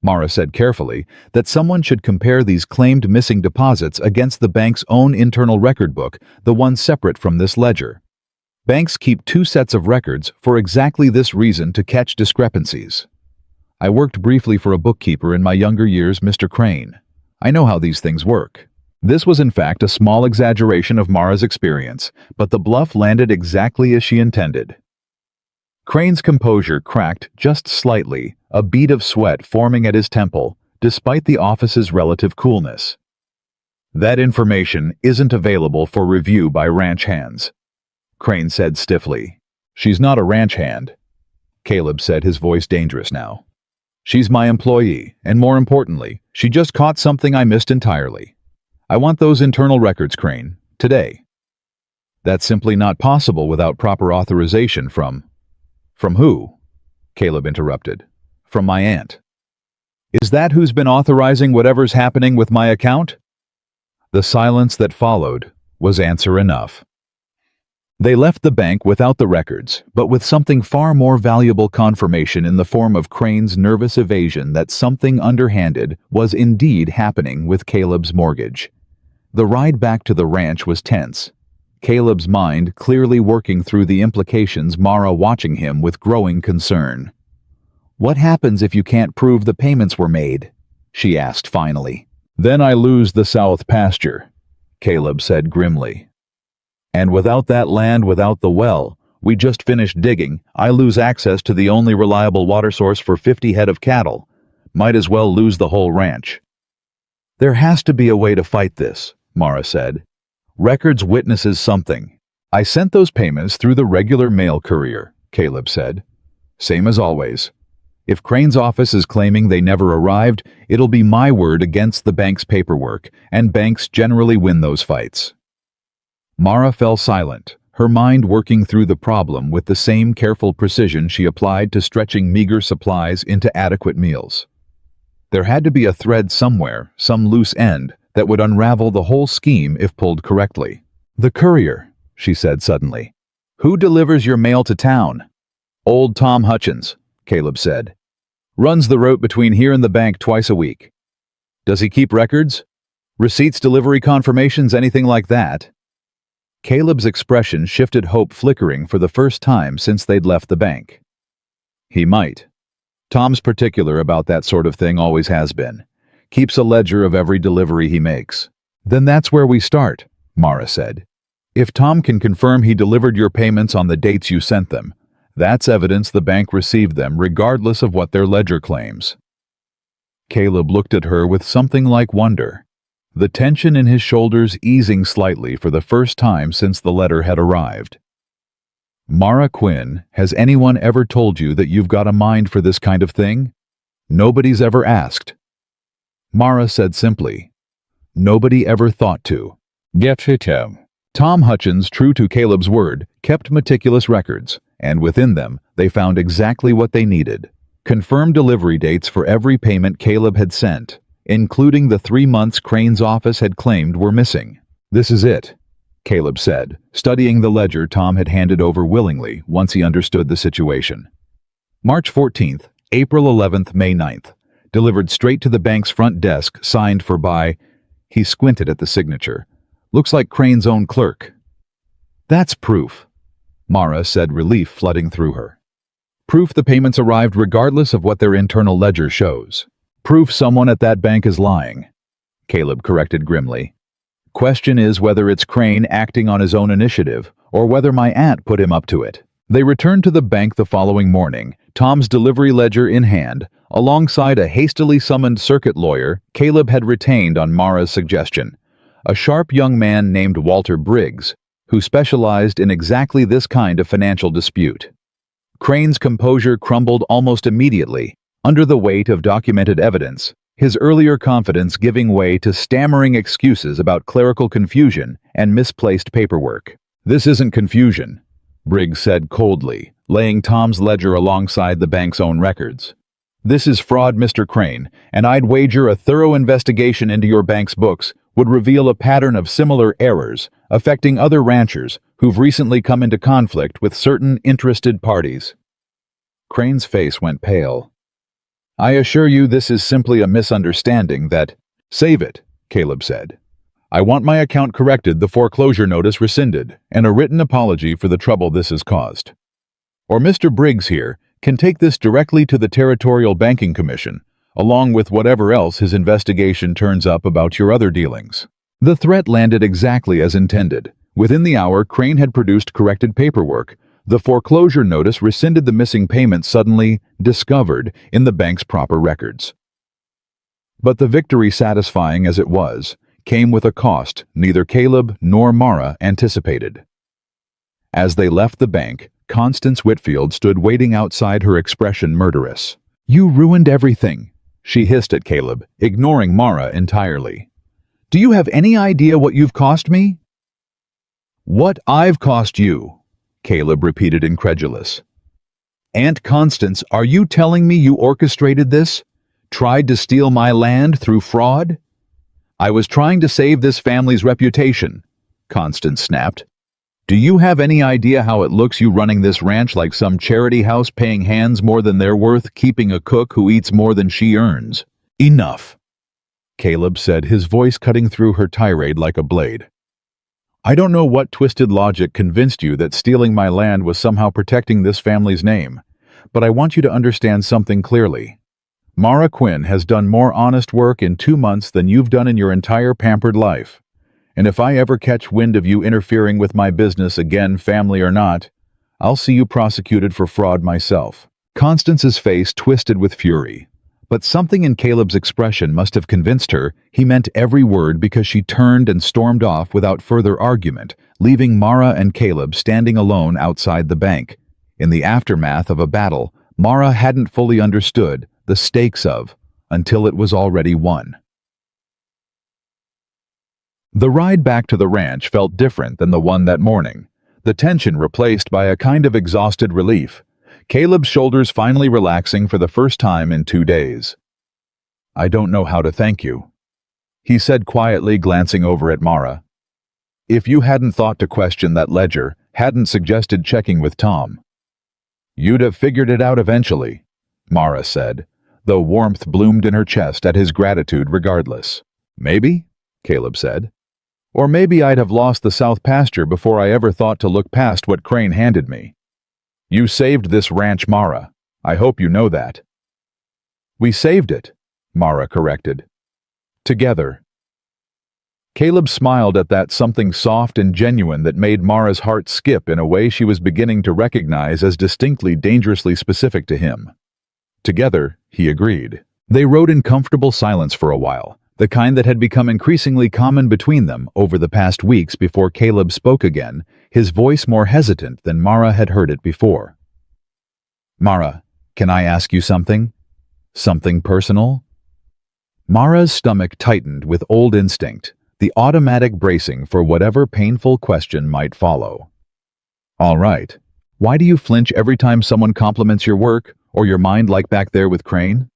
Mara said carefully, "that someone should compare these claimed missing deposits against the bank's own internal record book, the one separate from this ledger. Banks keep 2 sets of records for exactly this reason, to catch discrepancies. I worked briefly for a bookkeeper in my younger years, Mr. Crane. I know how these things work." This was in fact a small exaggeration of Mara's experience, but the bluff landed exactly as she intended. Crane's composure cracked just slightly, a bead of sweat forming at his temple, despite the office's relative coolness. "That information isn't available for review by ranch hands," Crane said stiffly. "She's not a ranch hand," Caleb said, his voice dangerous now. "She's my employee, and more importantly, she just caught something I missed entirely. I want those internal records, Crane, today." "That's simply not possible without proper authorization from—" From who? Caleb interrupted. From my aunt. Is that who's been authorizing whatever's happening with my account? The silence that followed was answer enough. They left the bank without the records, but with something far more valuable confirmation in the form of Crane's nervous evasion that something underhanded was indeed happening with Caleb's mortgage. The ride back to the ranch was tense, Caleb's mind clearly working through the implications, Mara watching him with growing concern. What happens if you can't prove the payments were made? She asked finally. Then I lose the south pasture, Caleb said grimly. And without that land, without the well we just finished digging, I lose access to the only reliable water source for 50 head of cattle. Might as well lose the whole ranch. There has to be a way to fight this, Mara said. Records witnesses something. I sent those payments through the regular mail courier, Caleb said. Same as always. If Crane's office is claiming they never arrived, it'll be my word against the bank's paperwork, and banks generally win those fights. Mara fell silent, her mind working through the problem with the same careful precision she applied to stretching meager supplies into adequate meals. There had to be a thread somewhere, some loose end, that would unravel the whole scheme if pulled correctly. The courier, she said suddenly. Who delivers your mail to town? Old Tom Hutchins, Caleb said. Runs the route between here and the bank twice a week. Does he keep records? Receipts, delivery confirmations, anything like that? Caleb's expression shifted, hope flickering for the first time since they'd left the bank. He might. Tom's particular about that sort of thing, always has been. Keeps a ledger of every delivery he makes. Then that's where we start, Mara said. If Tom can confirm he delivered your payments on the dates you sent them, that's evidence the bank received them regardless of what their ledger claims. Caleb looked at her with something like wonder, the tension in his shoulders easing slightly for the first time since the letter had arrived. Mara Quinn, has anyone ever told you that you've got a mind for this kind of thing? Nobody's ever asked. Mara said simply, nobody ever thought to. Get it, Tom Hutchins, true to Caleb's word, kept meticulous records, and within them they found exactly what they needed. Confirmed delivery dates for every payment Caleb had sent, including the 3 months Crane's office had claimed were missing. This is it, Caleb said, studying the ledger Tom had handed over willingly once he understood the situation. March 14th, April 11th, May 9th. Delivered straight to the bank's front desk, signed for by... He squinted at the signature. Looks like Crane's own clerk. That's proof, Mara said, relief flooding through her. Proof the payments arrived regardless of what their internal ledger shows. Proof someone at that bank is lying, Caleb corrected grimly. Question is whether it's Crane acting on his own initiative, or whether my aunt put him up to it. They returned to the bank the following morning, Tom's delivery ledger in hand, alongside a hastily summoned circuit lawyer Caleb had retained on Mara's suggestion, a sharp young man named Walter Briggs, who specialized in exactly this kind of financial dispute. Crane's composure crumbled almost immediately under the weight of documented evidence, his earlier confidence giving way to stammering excuses about clerical confusion and misplaced paperwork. This isn't confusion, Briggs said coldly, laying Tom's ledger alongside the bank's own records. This is fraud, Mr. Crane, and I'd wager a thorough investigation into your bank's books would reveal a pattern of similar errors affecting other ranchers who've recently come into conflict with certain interested parties. Crane's face went pale. I assure you this is simply a misunderstanding that... Save it, Caleb said. I want my account corrected, the foreclosure notice rescinded, and a written apology for the trouble this has caused. Or Mr. Briggs here can take this directly to the Territorial Banking Commission, along with whatever else his investigation turns up about your other dealings. The threat landed exactly as intended. Within the hour, Crane had produced corrected paperwork. The foreclosure notice rescinded the missing payments suddenly discovered in the bank's proper records. But the victory, satisfying as it was, came with a cost neither Caleb nor Mara anticipated. As they left the bank, Constance Whitfield stood waiting outside, her expression murderous. You ruined everything, she hissed at Caleb, ignoring Mara entirely. Do you have any idea what you've cost me? What I've cost you, Caleb repeated incredulous. Aunt Constance, are you telling me you orchestrated this? Tried to steal my land through fraud? I was trying to save this family's reputation, Constance snapped. Do you have any idea how it looks you running this ranch like some charity house paying hands more than they're worth, keeping a cook who eats more than she earns? Enough, Caleb said, his voice cutting through her tirade like a blade. I don't know what twisted logic convinced you that stealing my land was somehow protecting this family's name, but I want you to understand something clearly. Mara Quinn has done more honest work in 2 months than you've done in your entire pampered life. And if I ever catch wind of you interfering with my business again, family or not, I'll see you prosecuted for fraud myself. Constance's face twisted with fury, but something in Caleb's expression must have convinced her he meant every word, because she turned and stormed off without further argument, leaving Mara and Caleb standing alone outside the bank. In the aftermath of a battle Mara hadn't fully understood the stakes of until it was already won. The ride back to the ranch felt different than the one that morning, the tension replaced by a kind of exhausted relief, Caleb's shoulders finally relaxing for the first time in 2 days. I don't know how to thank you, he said quietly, glancing over at Mara. If you hadn't thought to question that ledger, hadn't suggested checking with Tom, you'd have figured it out eventually, Mara said, though warmth bloomed in her chest at his gratitude regardless. Maybe, Caleb said. Or maybe I'd have lost the south pasture before I ever thought to look past what Crane handed me. You saved this ranch, Mara. I hope you know that. We saved it, Mara corrected. Together. Caleb smiled at that something soft and genuine that made Mara's heart skip in a way she was beginning to recognize as distinctly dangerously specific to him. Together, he agreed. They rode in comfortable silence for a while, the kind that had become increasingly common between them over the past weeks before Caleb spoke again, his voice more hesitant than Mara had heard it before. Mara, can I ask you something? Something personal? Mara's stomach tightened with old instinct, the automatic bracing for whatever painful question might follow. All right. Why do you flinch every time someone compliments your work or your mind, like back there with Crane?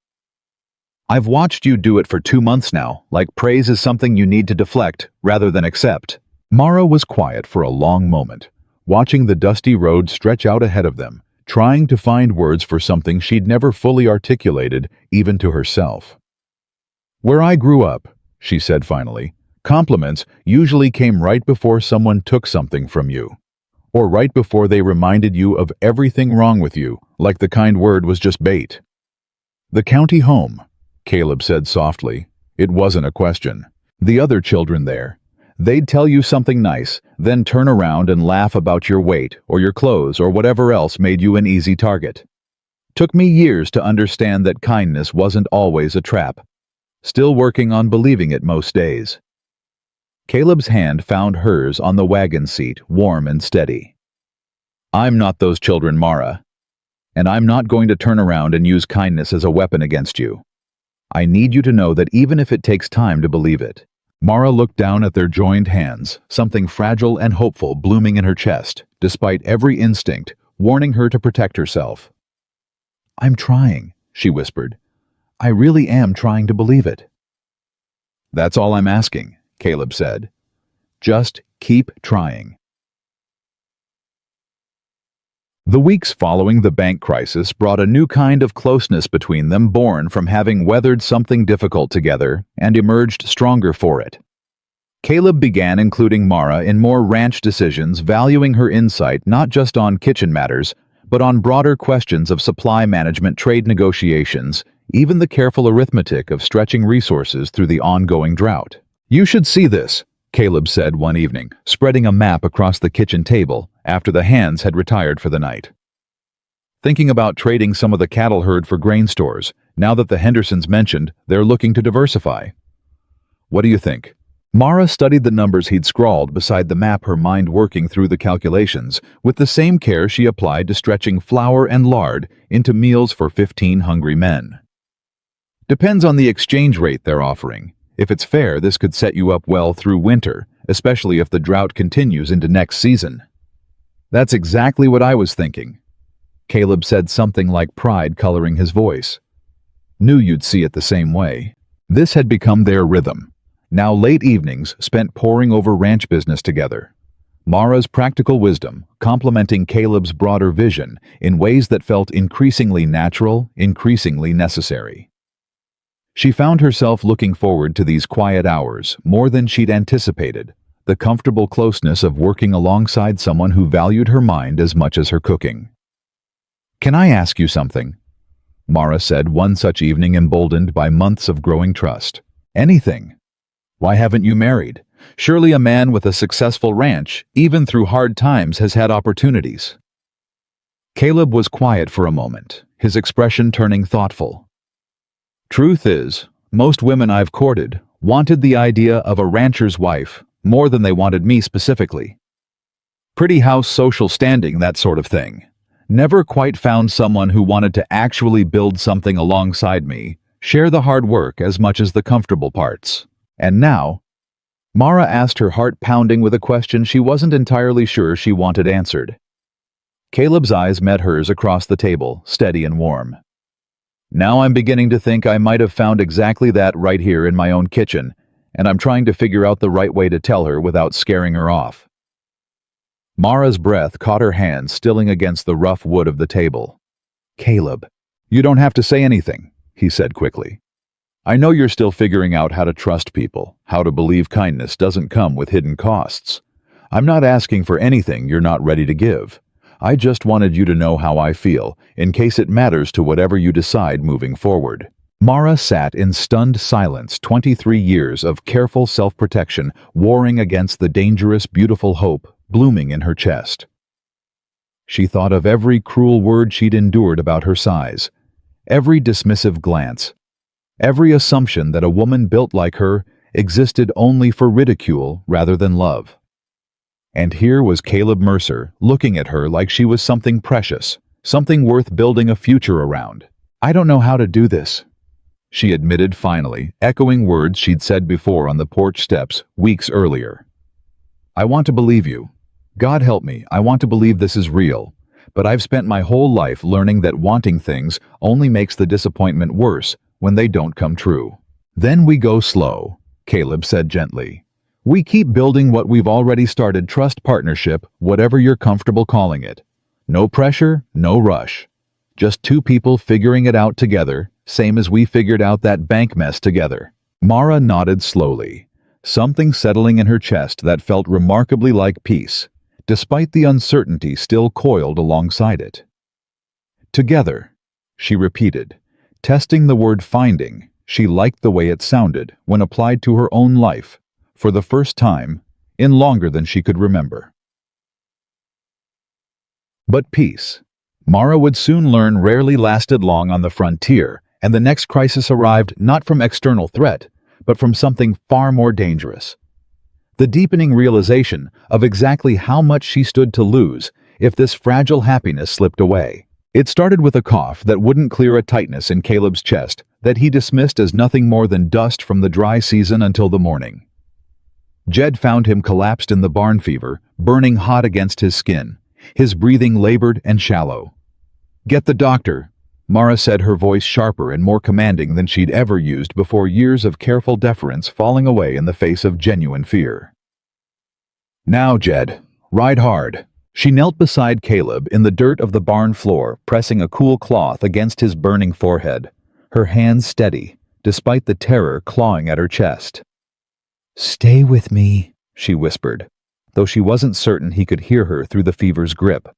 I've watched you do it for 2 months now, like praise is something you need to deflect rather than accept. Mara was quiet for a long moment, watching the dusty road stretch out ahead of them, trying to find words for something she'd never fully articulated, even to herself. Where I grew up, she said finally, compliments usually came right before someone took something from you, or right before they reminded you of everything wrong with you, like the kind word was just bait. The county home, Caleb said softly. It wasn't a question. The other children there. They'd tell you something nice, then turn around and laugh about your weight or your clothes or whatever else made you an easy target. Took me years to understand that kindness wasn't always a trap. Still working on believing it most days. Caleb's hand found hers on the wagon seat, warm and steady. I'm not those children, Mara. And I'm not going to turn around and use kindness as a weapon against you. I need you to know that even if it takes time to believe it. Mara looked down at their joined hands, something fragile and hopeful blooming in her chest, despite every instinct warning her to protect herself. I'm trying, she whispered. I really am trying to believe it. That's all I'm asking, Caleb said. Just keep trying. The weeks following the bank crisis brought a new kind of closeness between them, born from having weathered something difficult together and emerged stronger for it. Caleb began including Mara in more ranch decisions, valuing her insight not just on kitchen matters, but on broader questions of supply management, trade negotiations, even the careful arithmetic of stretching resources through the ongoing drought. You should see this, Caleb said one evening, spreading a map across the kitchen table after the hands had retired for the night. Thinking about trading some of the cattle herd for grain stores, now that the Hendersons mentioned they're looking to diversify. What do you think? Mara studied the numbers he'd scrawled beside the map, her mind working through the calculations with the same care she applied to stretching flour and lard into meals for 15 hungry men. Depends on the exchange rate they're offering. If it's fair, this could set you up well through winter, especially if the drought continues into next season. That's exactly what I was thinking. Caleb said, something like pride coloring his voice. Knew you'd see it the same way. This had become their rhythm. Now late evenings spent poring over ranch business together. Mara's practical wisdom complementing Caleb's broader vision in ways that felt increasingly natural, increasingly necessary. She found herself looking forward to these quiet hours more than she'd anticipated, the comfortable closeness of working alongside someone who valued her mind as much as her cooking. "Can I ask you something?" Mara said one such evening, emboldened by months of growing trust. "Anything. Why haven't you married? Surely a man with a successful ranch, even through hard times, has had opportunities." Caleb was quiet for a moment, his expression turning thoughtful. "Truth is, most women I've courted wanted the idea of a rancher's wife more than they wanted me specifically. Pretty house, social standing, that sort of thing. Never quite found someone who wanted to actually build something alongside me, share the hard work as much as the comfortable parts. And now," Mara asked, her heart pounding with a question she wasn't entirely sure she wanted answered. Caleb's eyes met hers across the table, steady and warm. "Now I'm beginning to think I might have found exactly that right here in my own kitchen, and I'm trying to figure out the right way to tell her without scaring her off." Mara's breath caught her hand stilling against the rough wood of the table. "Caleb, you don't have to say anything," he said quickly. "I know you're still figuring out how to trust people, how to believe kindness doesn't come with hidden costs. I'm not asking for anything you're not ready to give. I just wanted you to know how I feel, in case it matters to whatever you decide moving forward." Mara sat in stunned silence, 23 years of careful self-protection warring against the dangerous, beautiful hope blooming in her chest. She thought of every cruel word she'd endured about her size, every dismissive glance, every assumption that a woman built like her existed only for ridicule rather than love. And here was Caleb Mercer looking at her like she was something precious, something worth building a future around. "I don't know how to do this," she admitted finally, echoing words she'd said before on the porch steps weeks earlier. "I want to believe you. God help me, I want to believe this is real. But I've spent my whole life learning that wanting things only makes the disappointment worse when they don't come true." "Then we go slow," Caleb said gently. "We keep building what we've already started, trust partnership, whatever you're comfortable calling it. No pressure, no rush. Just two people figuring it out together, same as we figured out that bank mess together." Mara nodded slowly, something settling in her chest that felt remarkably like peace, despite the uncertainty still coiled alongside it. "Together," she repeated, testing the word finding. She liked the way it sounded when applied to her own life, for the first time in longer than she could remember. But peace, Mara would soon learn, rarely lasted long on the frontier, and the next crisis arrived not from external threat, but from something far more dangerous. The deepening realization of exactly how much she stood to lose if this fragile happiness slipped away. It started with a cough that wouldn't clear a tightness in Caleb's chest that he dismissed as nothing more than dust from the dry season until the morning. Jed found him collapsed in the barn fever, burning hot against his skin, his breathing labored and shallow. "Get the doctor," Mara said, her voice sharper and more commanding than she'd ever used before, years of careful deference falling away in the face of genuine fear. "Now, Jed, ride hard." She knelt beside Caleb in the dirt of the barn floor, pressing a cool cloth against his burning forehead, her hands steady, despite the terror clawing at her chest. "Stay with me," she whispered, though she wasn't certain he could hear her through the fever's grip.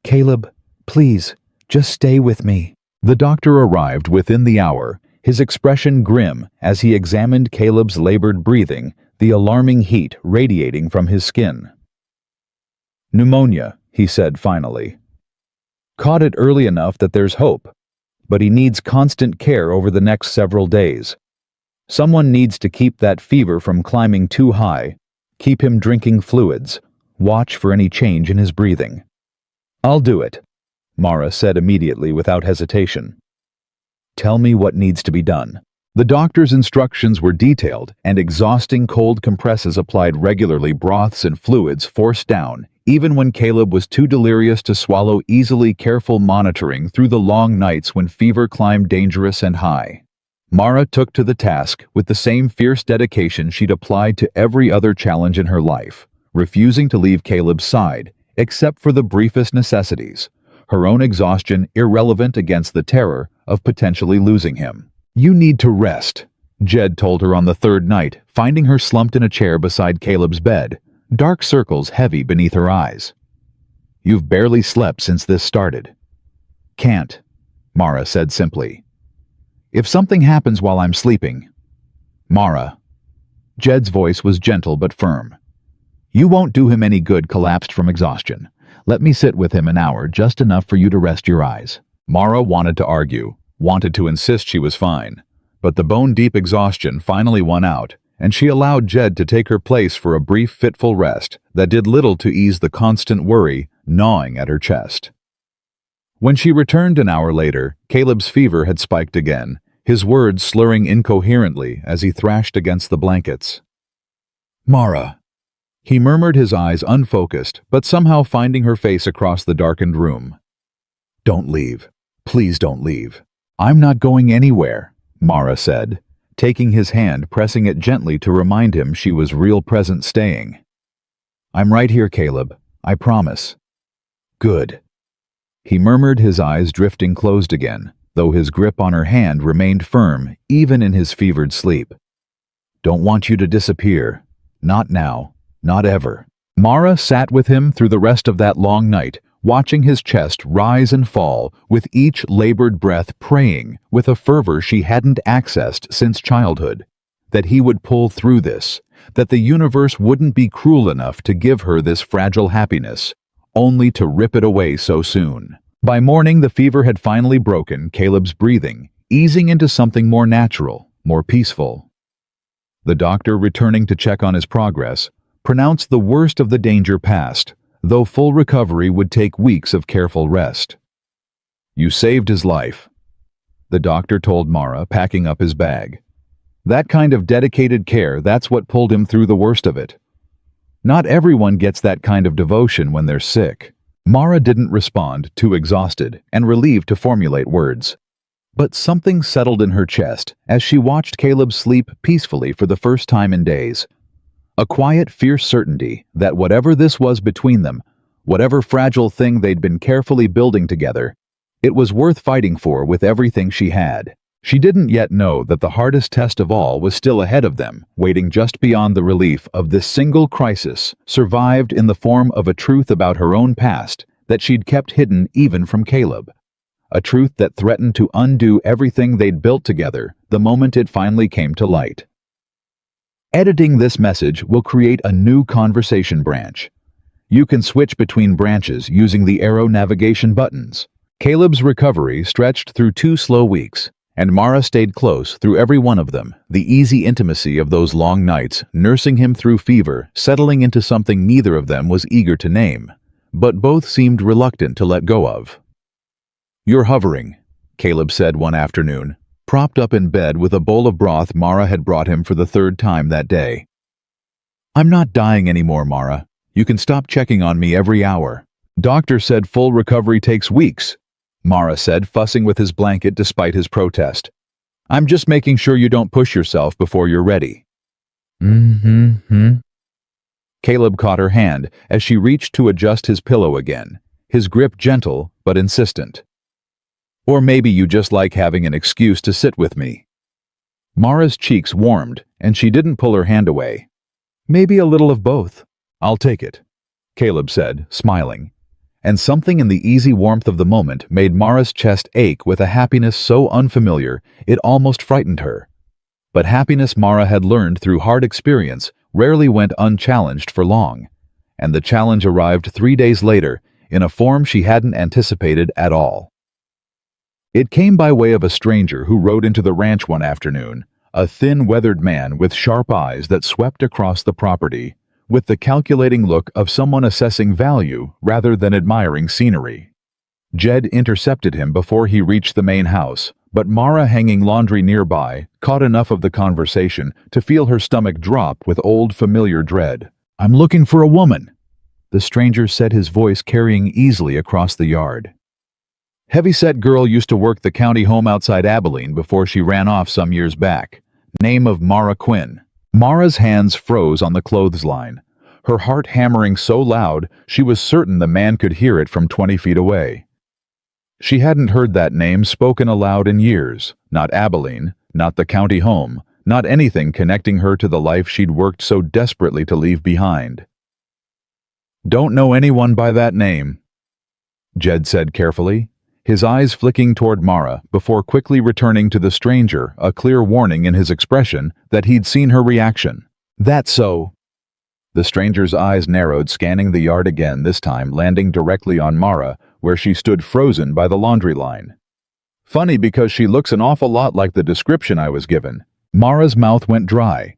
"Caleb, please, just stay with me." The doctor arrived within the hour, his expression grim as he examined Caleb's labored breathing, the alarming heat radiating from his skin. "Pneumonia," he said finally. "Caught it early enough that there's hope, but he needs constant care over the next several days. Someone needs to keep that fever from climbing too high, keep him drinking fluids, watch for any change in his breathing." "I'll do it," Mara said immediately without hesitation. "Tell me what needs to be done." The doctor's instructions were detailed, and exhausting cold compresses applied regularly, broths and fluids forced down, even when Caleb was too delirious to swallow easily careful monitoring through the long nights when fever climbed dangerous and high. Mara took to the task with the same fierce dedication she'd applied to every other challenge in her life, refusing to leave Caleb's side, except for the briefest necessities, her own exhaustion irrelevant against the terror of potentially losing him. "You need to rest," Jed told her on the third night, finding her slumped in a chair beside Caleb's bed, dark circles heavy beneath her eyes. "You've barely slept since this started." "Can't," Mara said simply. "If something happens while I'm sleeping—" "Mara." Jed's voice was gentle but firm. "You won't do him any good collapsed from exhaustion. Let me sit with him an hour, just enough for you to rest your eyes." Mara wanted to argue, wanted to insist she was fine, but the bone-deep exhaustion finally won out, and she allowed Jed to take her place for a brief fitful rest that did little to ease the constant worry gnawing at her chest. When she returned an hour later, Caleb's fever had spiked again, his words slurring incoherently as he thrashed against the blankets. "Mara," he murmured, his eyes unfocused, but somehow finding her face across the darkened room. "Don't leave. Please don't leave." "I'm not going anywhere," Mara said, taking his hand, pressing it gently to remind him she was real present staying. "I'm right here, Caleb. I promise." "Good," he murmured, his eyes drifting closed again, though his grip on her hand remained firm even in his fevered sleep. "Don't want you to disappear. Not now. Not ever." Mara sat with him through the rest of that long night, watching his chest rise and fall, with each labored breath praying, with a fervor she hadn't accessed since childhood, that he would pull through this, that the universe wouldn't be cruel enough to give her this fragile happiness, only to rip it away so soon. By morning, the fever had finally broken Caleb's breathing, easing into something more natural, more peaceful. The doctor, returning to check on his progress, pronounced the worst of the danger past, though full recovery would take weeks of careful rest. "You saved his life," the doctor told Mara, packing up his bag. "That kind of dedicated care, that's what pulled him through the worst of it. Not everyone gets that kind of devotion when they're sick." Mara didn't respond, too exhausted and relieved to formulate words. But something settled in her chest as she watched Caleb sleep peacefully for the first time in days. A quiet, fierce certainty that whatever this was between them, whatever fragile thing they'd been carefully building together, it was worth fighting for with everything she had. She didn't yet know that the hardest test of all was still ahead of them, waiting just beyond the relief of this single crisis, survived in the form of a truth about her own past that she'd kept hidden even from Caleb. A truth that threatened to undo everything they'd built together the moment it finally came to light. Editing this message will create a new conversation branch. You can switch between branches using the arrow navigation buttons. Caleb's recovery stretched through 2 slow weeks, and Mara stayed close through every one of them, the easy intimacy of those long nights, nursing him through fever, settling into something neither of them was eager to name, but both seemed reluctant to let go of. "You're hovering," Caleb said one afternoon, propped up in bed with a bowl of broth Mara had brought him for the 3rd time that day. "I'm not dying anymore, Mara. You can stop checking on me every hour." "Doctor said full recovery takes weeks," Mara said, fussing with his blanket despite his protest. "I'm just making sure you don't push yourself before you're ready." Caleb caught her hand as she reached to adjust his pillow again, his grip gentle but insistent. "Or maybe you just like having an excuse to sit with me." Mara's cheeks warmed, and she didn't pull her hand away. "Maybe a little of both." "I'll take it," Caleb said, smiling. And something in the easy warmth of the moment made Mara's chest ache with a happiness so unfamiliar it almost frightened her. But happiness, Mara had learned through hard experience, rarely went unchallenged for long. And the challenge arrived 3 days later, in a form she hadn't anticipated at all. It came by way of a stranger who rode into the ranch one afternoon, a thin, weathered man with sharp eyes that swept across the property, with the calculating look of someone assessing value rather than admiring scenery. Jed intercepted him before he reached the main house, but Mara, hanging laundry nearby, caught enough of the conversation to feel her stomach drop with old familiar dread. "I'm looking for a woman," the stranger said, his voice carrying easily across the yard. Heavyset girl used to work the county home outside Abilene before she ran off some years back. Name of Mara Quinn. Mara's hands froze on the clothesline, her heart hammering so loud she was certain the man could hear it from 20 feet away. She hadn't heard that name spoken aloud in years, not Abilene, not the county home, not anything connecting her to the life she'd worked so desperately to leave behind. "Don't know anyone by that name," Jed said carefully, his eyes flicking toward Mara before quickly returning to the stranger, a clear warning in his expression that he'd seen her reaction. "That's so." The stranger's eyes narrowed, scanning the yard again, this time landing directly on Mara, where she stood frozen by the laundry line. "Funny because she looks an awful lot like the description I was given." Mara's mouth went dry,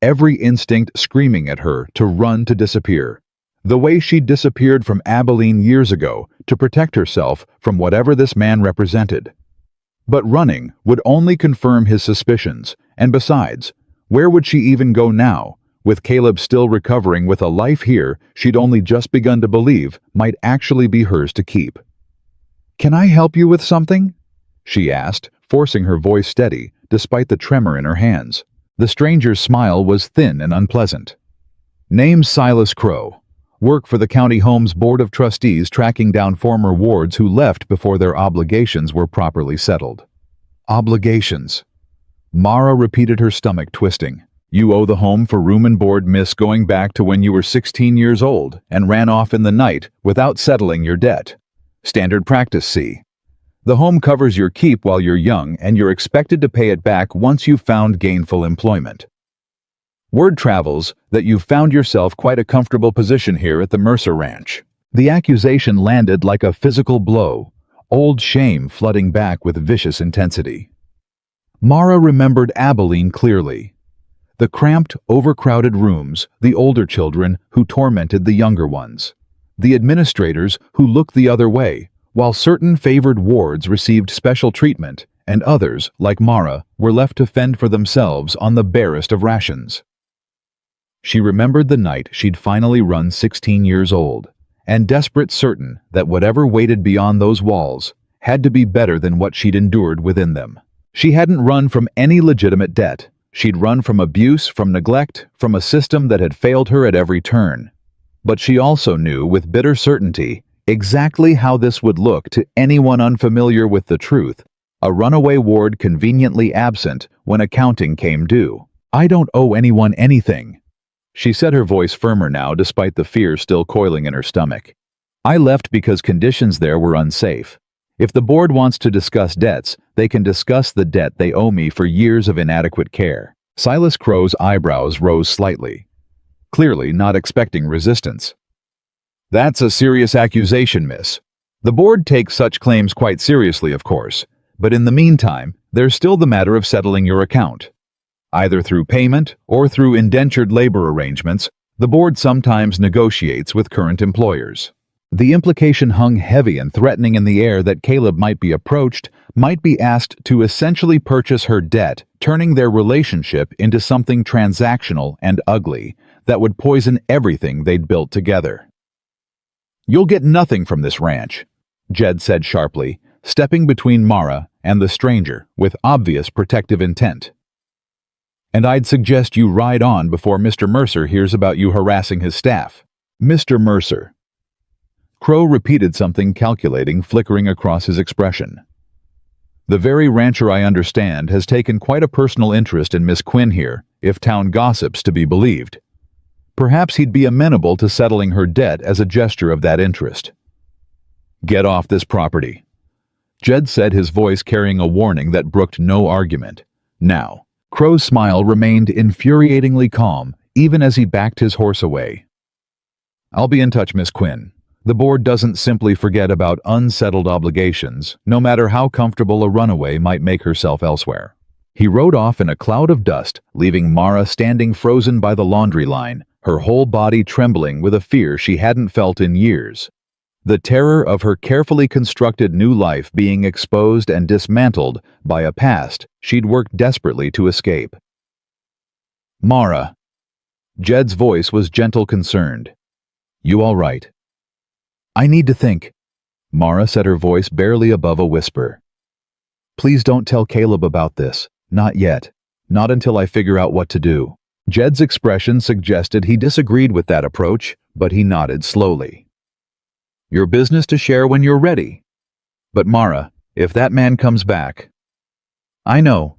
every instinct screaming at her to run, to disappear. The way she'd disappeared from Abilene years ago to protect herself from whatever this man represented. But running would only confirm his suspicions, and besides, where would she even go now, with Caleb still recovering, with a life here she'd only just begun to believe might actually be hers to keep? "Can I help you with something?" she asked, forcing her voice steady despite the tremor in her hands. The stranger's smile was thin and unpleasant. "Name's Silas Crow. Work for the county home's board of trustees, tracking down former wards who left before their obligations were properly settled." "Obligations?" Mara repeated, her stomach twisting. "You owe the home for room and board, miss, going back to when you were 16 years old and ran off in the night without settling your debt. Standard practice, see? The home covers your keep while you're young, and you're expected to pay it back once you've found gainful employment. Word travels that you've found yourself quite a comfortable position here at the Mercer Ranch." The accusation landed like a physical blow, old shame flooding back with vicious intensity. Mara remembered Abilene clearly. The cramped, overcrowded rooms, the older children who tormented the younger ones, the administrators who looked the other way, while certain favored wards received special treatment, and others, like Mara, were left to fend for themselves on the barest of rations. She remembered the night she'd finally run 16 years old, and desperate certain that whatever waited beyond those walls had to be better than what she'd endured within them. She hadn't run from any legitimate debt. She'd run from abuse, from neglect, from a system that had failed her at every turn. But she also knew with bitter certainty exactly how this would look to anyone unfamiliar with the truth: a runaway ward conveniently absent when accounting came due. "I don't owe anyone anything," she said, her voice firmer now despite the fear still coiling in her stomach. "I left because conditions there were unsafe. If the board wants to discuss debts, they can discuss the debt they owe me for years of inadequate care." Silas Crow's eyebrows rose slightly, clearly not expecting resistance. "That's a serious accusation, miss. The board takes such claims quite seriously, of course, but in the meantime, there's still the matter of settling your account. Either through payment or through indentured labor arrangements, the board sometimes negotiates with current employers." The implication hung heavy and threatening in the air that Caleb might be approached, might be asked to essentially purchase her debt, turning their relationship into something transactional and ugly that would poison everything they'd built together. "You'll get nothing from this ranch," Jed said sharply, stepping between Mara and the stranger with obvious protective intent. "And I'd suggest you ride on before Mr. Mercer hears about you harassing his staff." "Mr. Mercer." Crow repeated, something calculating flickering across his expression. "The very rancher I understand has taken quite a personal interest in Miss Quinn here, if town gossips to be believed. Perhaps he'd be amenable to settling her debt as a gesture of that interest." "Get off this property," Jed said, his voice carrying a warning that brooked no argument. "Now." Crow's smile remained infuriatingly calm, even as he backed his horse away. "I'll be in touch, Miss Quinn. The board doesn't simply forget about unsettled obligations, no matter how comfortable a runaway might make herself elsewhere." He rode off in a cloud of dust, leaving Mara standing frozen by the laundry line, her whole body trembling with a fear she hadn't felt in years. The terror of her carefully constructed new life being exposed and dismantled by a past she'd worked desperately to escape. "Mara." Jed's voice was gentle, concerned. You all right? I need to think. Mara said, her voice barely above a whisper. Please don't tell Caleb about this. Not yet. Not until I figure out what to do. Jed's expression suggested he disagreed with that approach, but he nodded slowly. Your business to share when you're ready. But Mara, if that man comes back... I know,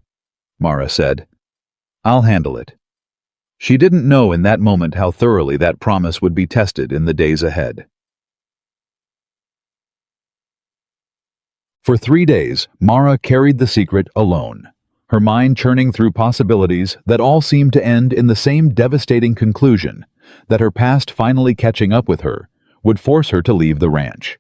Mara said. I'll handle it. She didn't know in that moment how thoroughly that promise would be tested in the days ahead. For 3 days, Mara carried the secret alone, her mind churning through possibilities that all seemed to end in the same devastating conclusion, that her past finally catching up with her would force her to leave the ranch.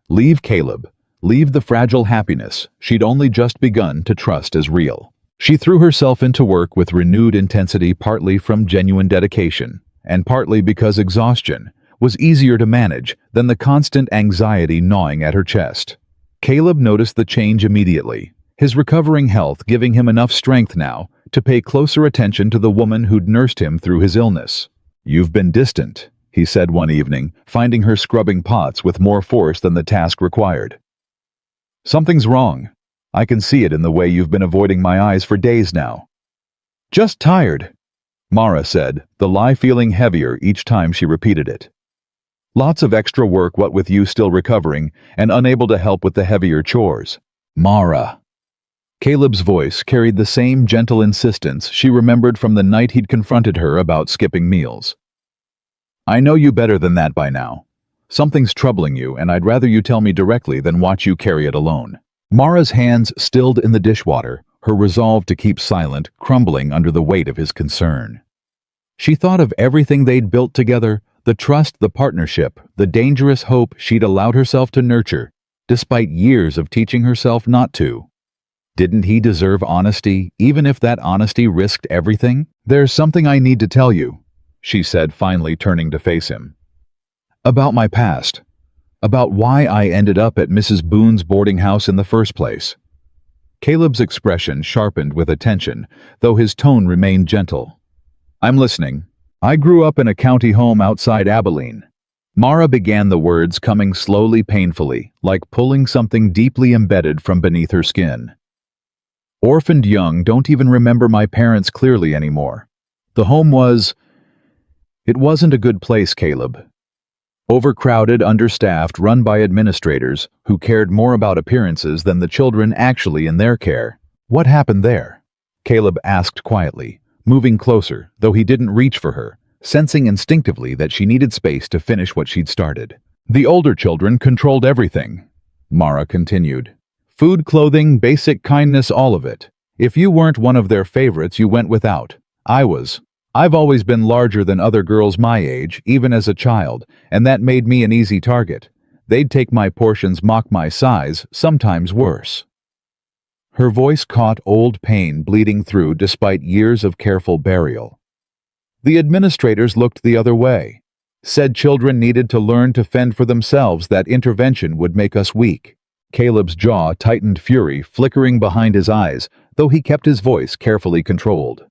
Leave Caleb, leave the fragile happiness she'd only just begun to trust as real. She threw herself into work with renewed intensity, partly from genuine dedication, and partly because exhaustion was easier to manage than the constant anxiety gnawing at her chest. Caleb noticed the change immediately, his recovering health giving him enough strength now to pay closer attention to the woman who'd nursed him through his illness. You've been distant, he said one evening, finding her scrubbing pots with more force than the task required. Something's wrong. I can see it in the way you've been avoiding my eyes for days now. Just tired, Mara said, the lie feeling heavier each time she repeated it. Lots of extra work, what with you still recovering and unable to help with the heavier chores. Mara. Caleb's voice carried the same gentle insistence she remembered from the night he'd confronted her about skipping meals. I know you better than that by now. Something's troubling you, and I'd rather you tell me directly than watch you carry it alone. Mara's hands stilled in the dishwater, her resolve to keep silent crumbling under the weight of his concern. She thought of everything they'd built together, the trust, the partnership, the dangerous hope she'd allowed herself to nurture, despite years of teaching herself not to. Didn't he deserve honesty, even if that honesty risked everything? There's something I need to tell you, she said, finally turning to face him. About my past. About why I ended up at Mrs. Boone's boarding house in the first place. Caleb's expression sharpened with attention, though his tone remained gentle. I'm listening. I grew up in a county home outside Abilene. Mara began the words, coming slowly, painfully, like pulling something deeply embedded from beneath her skin. Orphaned young, don't even remember my parents clearly anymore. The home was... It wasn't a good place, Caleb. Overcrowded, understaffed, run by administrators who cared more about appearances than the children actually in their care. What happened there? Caleb asked quietly, moving closer, though he didn't reach for her, sensing instinctively that she needed space to finish what she'd started. The older children controlled everything, Mara continued. Food, clothing, basic kindness, all of it. If you weren't one of their favorites, you went without. I was. I've always been larger than other girls my age, even as a child, and that made me an easy target. They'd take my portions, mock my size, sometimes worse. Her voice caught old pain bleeding through despite years of careful burial. The administrators looked the other way, said children needed to learn to fend for themselves, that intervention would make us weak. Caleb's jaw tightened, fury flickering behind his eyes, though he kept his voice carefully controlled.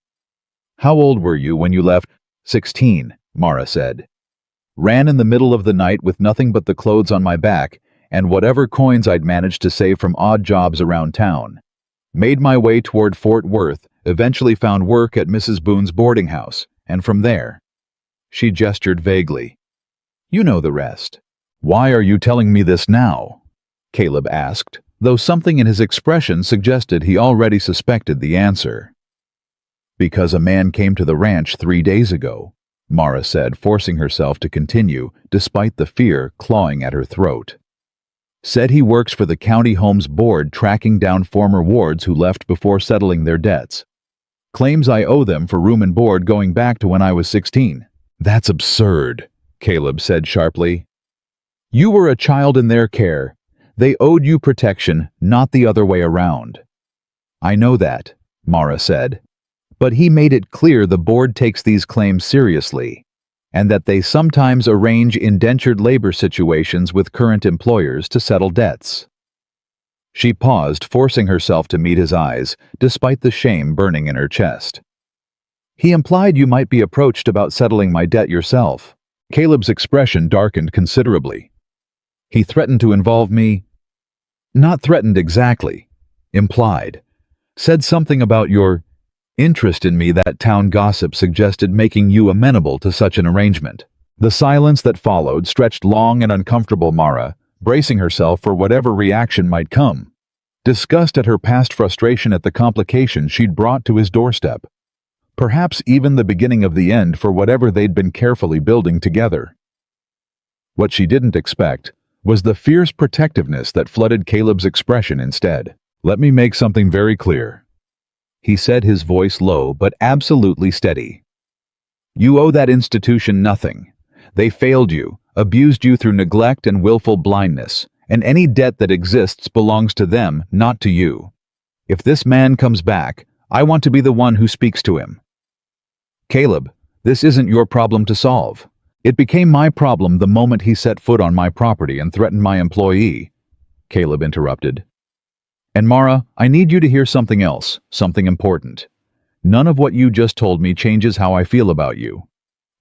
How old were you when you left? 16, Mara said. Ran in the middle of the night with nothing but the clothes on my back and whatever coins I'd managed to save from odd jobs around town. Made my way toward Fort Worth, eventually found work at Mrs. Boone's boarding house, and from there. She gestured vaguely. You know the rest. Why are you telling me this now? Caleb asked, though something in his expression suggested he already suspected the answer. Because a man came to the ranch 3 days ago, Mara said, forcing herself to continue despite the fear clawing at her throat. Said he works for the county homes board, tracking down former wards who left before settling their debts. Claims I owe them for room and board going back to when I was 16. That's absurd, Caleb said sharply. You were a child in their care. They owed you protection, not the other way around. I know that, Mara said. But he made it clear the board takes these claims seriously, and that they sometimes arrange indentured labor situations with current employers to settle debts. She paused, forcing herself to meet his eyes, despite the shame burning in her chest. He implied you might be approached about settling my debt yourself. Caleb's expression darkened considerably. He threatened to involve me. Not threatened exactly. Implied. Said something about your interest in me that town gossip suggested making you amenable to such an arrangement. The silence that followed stretched long and uncomfortable. Mara, bracing herself for whatever reaction might come. Disgust at her past frustration at the complication she'd brought to his doorstep. Perhaps even the beginning of the end for whatever they'd been carefully building together. What she didn't expect was the fierce protectiveness that flooded Caleb's expression instead. Let me make something very clear, he said, his voice low but absolutely steady. You owe that institution nothing. They failed you, abused you through neglect and willful blindness, and any debt that exists belongs to them, not to you. If this man comes back, I want to be the one who speaks to him. Caleb, this isn't your problem to solve. It became my problem the moment he set foot on my property and threatened my employee, Caleb interrupted. And Mara, I need you to hear something else, something important. None of what you just told me changes how I feel about you.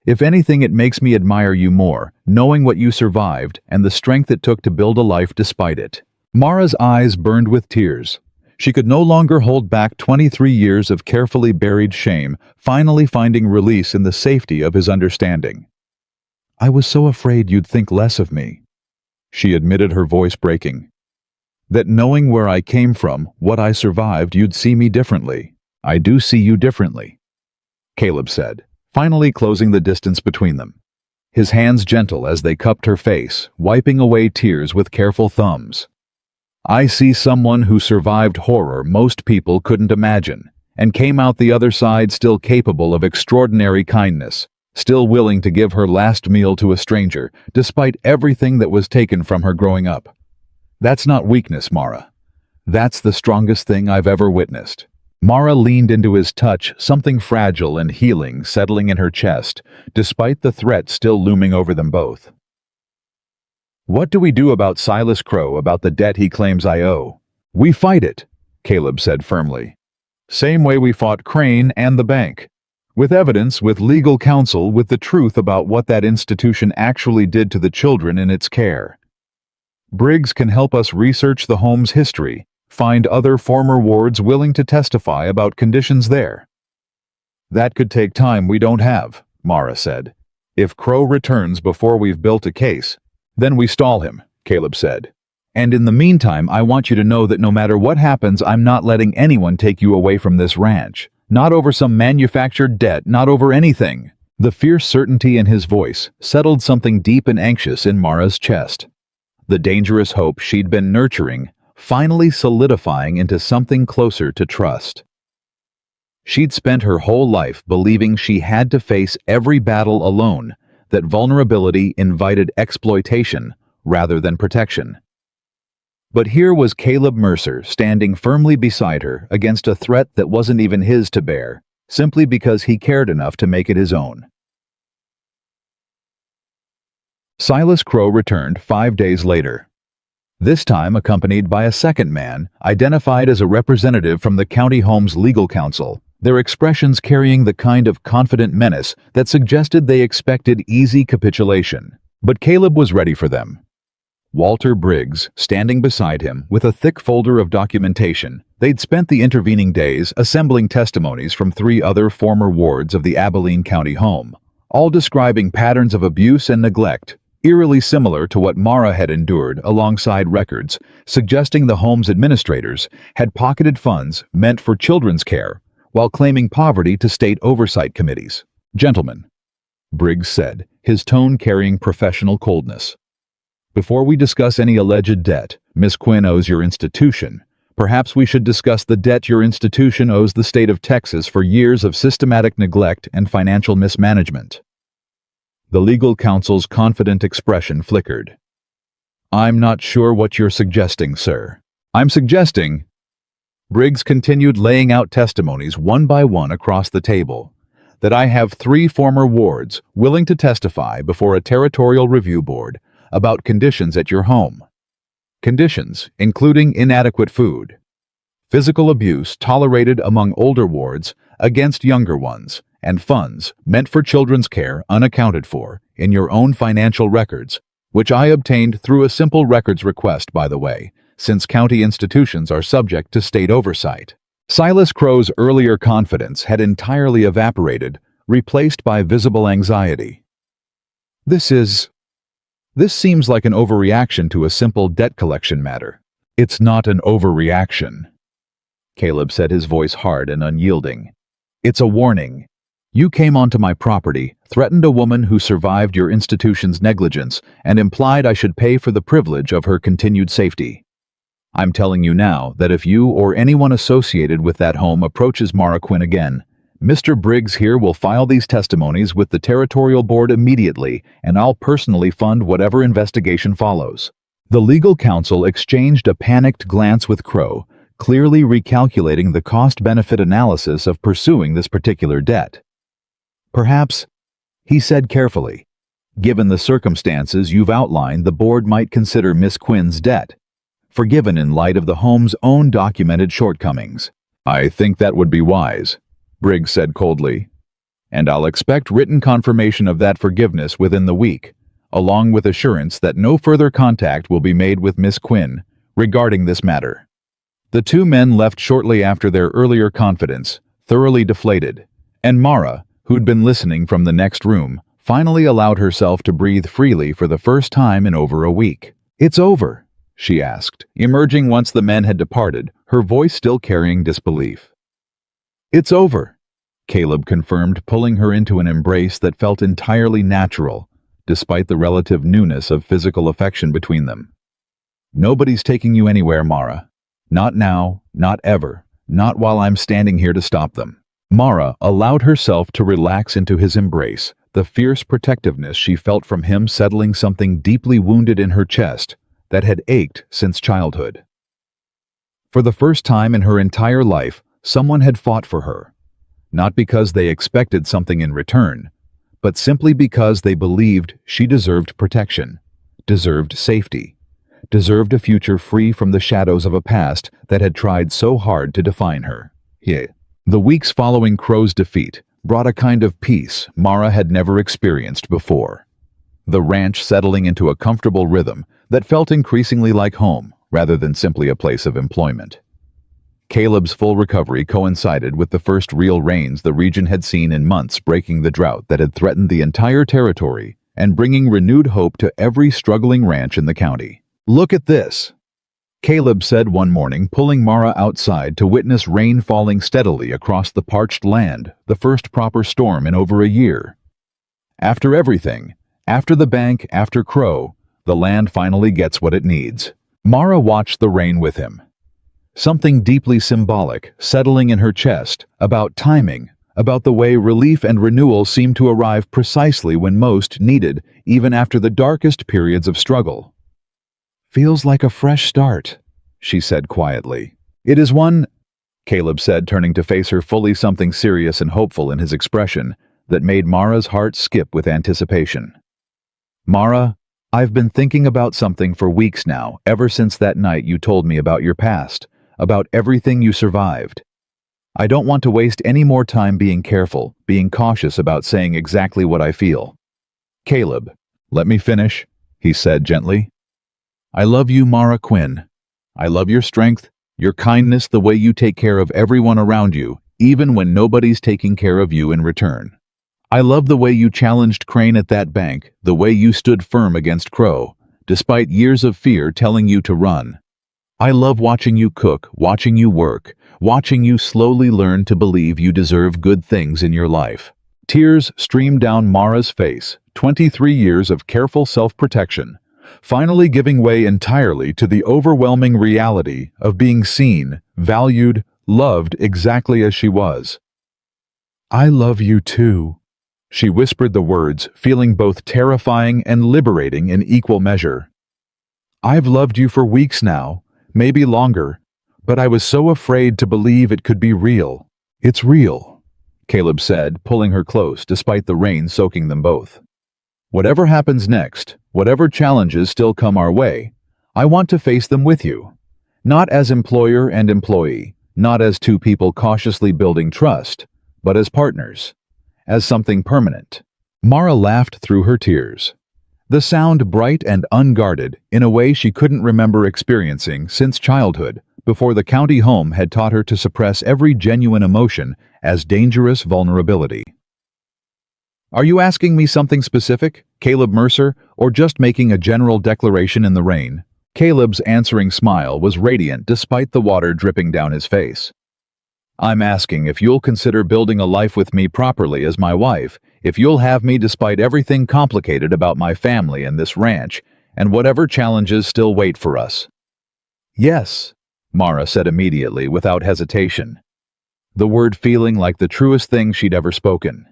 If anything, it makes me admire you more, knowing what you survived and the strength it took to build a life despite it. Mara's eyes burned with tears. She could no longer hold back 23 years of carefully buried shame, finally finding release in the safety of his understanding. I was so afraid you'd think less of me, she admitted, her voice breaking. That knowing where I came from, what I survived, you'd see me differently. I do see you differently, Caleb said, finally closing the distance between them. His hands gentle as they cupped her face, wiping away tears with careful thumbs. I see someone who survived horror most people couldn't imagine, and came out the other side still capable of extraordinary kindness, still willing to give her last meal to a stranger, despite everything that was taken from her growing up. That's not weakness, Mara. That's the strongest thing I've ever witnessed. Mara leaned into his touch, something fragile and healing settling in her chest, despite the threat still looming over them both. What do we do about Silas Crow, about the debt he claims I owe? We fight it, Caleb said firmly. Same way we fought Crane and the bank. With evidence, with legal counsel, with the truth about what that institution actually did to the children in its care. Briggs can help us research the home's history, find other former wards willing to testify about conditions there. That could take time we don't have, Mara said. If Crow returns before we've built a case, then we stall him, Caleb said. And in the meantime, I want you to know that no matter what happens, I'm not letting anyone take you away from this ranch. Not over some manufactured debt, not over anything. The fierce certainty in his voice settled something deep and anxious in Mara's chest. The dangerous hope she'd been nurturing, finally solidifying into something closer to trust. She'd spent her whole life believing she had to face every battle alone, that vulnerability invited exploitation rather than protection. But here was Caleb Mercer standing firmly beside her against a threat that wasn't even his to bear, simply because he cared enough to make it his own. Silas Crow returned 5 days later. This time accompanied by a second man, identified as a representative from the county home's legal counsel, their expressions carrying the kind of confident menace that suggested they expected easy capitulation. But Caleb was ready for them. Walter Briggs, standing beside him with a thick folder of documentation. They'd spent the intervening days assembling testimonies from 3 other former wards of the Abilene County home, all describing patterns of abuse and neglect, eerily similar to what Mara had endured, alongside records suggesting the home's administrators had pocketed funds meant for children's care while claiming poverty to state oversight committees. Gentlemen, Briggs said, his tone carrying professional coldness. Before we discuss any alleged debt Miss Quinn owes your institution, perhaps we should discuss the debt your institution owes the state of Texas for years of systematic neglect and financial mismanagement. The legal counsel's confident expression flickered. I'm not sure what you're suggesting, sir. I'm suggesting... Briggs continued, laying out testimonies one by one across the table, that I have 3 former wards willing to testify before a territorial review board about conditions at your home. Conditions including inadequate food, physical abuse tolerated among older wards against younger ones, and funds meant for children's care unaccounted for in your own financial records, which I obtained through a simple records request, by the way, since county institutions are subject to state oversight. Silas Crow's earlier confidence had entirely evaporated, replaced by visible anxiety. This seems like an overreaction to a simple debt collection matter. It's not an overreaction, Caleb said, his voice hard and unyielding. It's a warning. You came onto my property, threatened a woman who survived your institution's negligence, and implied I should pay for the privilege of her continued safety. I'm telling you now that if you or anyone associated with that home approaches Mara Quinn again, Mr. Briggs here will file these testimonies with the Territorial Board immediately, and I'll personally fund whatever investigation follows. The legal counsel exchanged a panicked glance with Crow, clearly recalculating the cost-benefit analysis of pursuing this particular debt. Perhaps, he said carefully, given the circumstances you've outlined, the board might consider Miss Quinn's debt forgiven in light of the home's own documented shortcomings. I think that would be wise, Briggs said coldly, and I'll expect written confirmation of that forgiveness within the week, along with assurance that no further contact will be made with Miss Quinn regarding this matter. The two men left shortly after their earlier confidence, thoroughly deflated, and Mara, who'd been listening from the next room, finally allowed herself to breathe freely for the first time in over a week. "It's over?" she asked, emerging once the men had departed, her voice still carrying disbelief. "It's over," Caleb confirmed, pulling her into an embrace that felt entirely natural, despite the relative newness of physical affection between them. "Nobody's taking you anywhere, Mara. Not now, not ever, not while I'm standing here to stop them." Mara allowed herself to relax into his embrace, the fierce protectiveness she felt from him settling something deeply wounded in her chest that had ached since childhood. For the first time in her entire life, someone had fought for her, not because they expected something in return, but simply because they believed she deserved protection, deserved safety, deserved a future free from the shadows of a past that had tried so hard to define her. The weeks following Crow's defeat brought a kind of peace Mara had never experienced before. The ranch settling into a comfortable rhythm that felt increasingly like home rather than simply a place of employment. Caleb's full recovery coincided with the first real rains the region had seen in months, breaking the drought that had threatened the entire territory and bringing renewed hope to every struggling ranch in the county. "Look at this," Caleb said one morning, pulling Mara outside to witness rain falling steadily across the parched land, the first proper storm in over a year. After everything, after the bank, after Crow, the land finally gets what it needs. Mara watched the rain with him. Something deeply symbolic settling in her chest, about timing, about the way relief and renewal seem to arrive precisely when most needed, even after the darkest periods of struggle. "Feels like a fresh start," she said quietly. "It is one," Caleb said, turning to face her fully, something serious and hopeful in his expression that made Mara's heart skip with anticipation. "Mara, I've been thinking about something for weeks now, ever since that night you told me about your past, about everything you survived. I don't want to waste any more time being careful, being cautious about saying exactly what I feel." "Caleb, let me finish," he said gently. "I love you, Mara Quinn. I love your strength, your kindness, the way you take care of everyone around you, even when nobody's taking care of you in return. I love the way you challenged Crane at that bank, the way you stood firm against Crow, despite years of fear telling you to run. I love watching you cook, watching you work, watching you slowly learn to believe you deserve good things in your life." Tears streamed down Mara's face, 23 years of careful self-protection, finally giving way entirely to the overwhelming reality of being seen, valued, loved exactly as she was. "I love you too," she whispered the words, feeling both terrifying and liberating in equal measure. "I've loved you for weeks now, maybe longer, but I was so afraid to believe it could be real." "It's real," Caleb said, pulling her close despite the rain soaking them both. "Whatever happens next, whatever challenges still come our way, I want to face them with you. Not as employer and employee, not as two people cautiously building trust, but as partners. as something permanent. Mara laughed through her tears. The sound bright and unguarded in a way she couldn't remember experiencing since childhood, before the county home had taught her to suppress every genuine emotion as dangerous vulnerability. "Are you asking me something specific, Caleb Mercer, or just making a general declaration in the rain?" Caleb's answering smile was radiant despite the water dripping down his face. "I'm asking if you'll consider building a life with me properly as my wife, if you'll have me despite everything complicated about my family and this ranch, and whatever challenges still wait for us." "Yes," Mara said immediately without hesitation, the word feeling like the truest thing she'd ever spoken.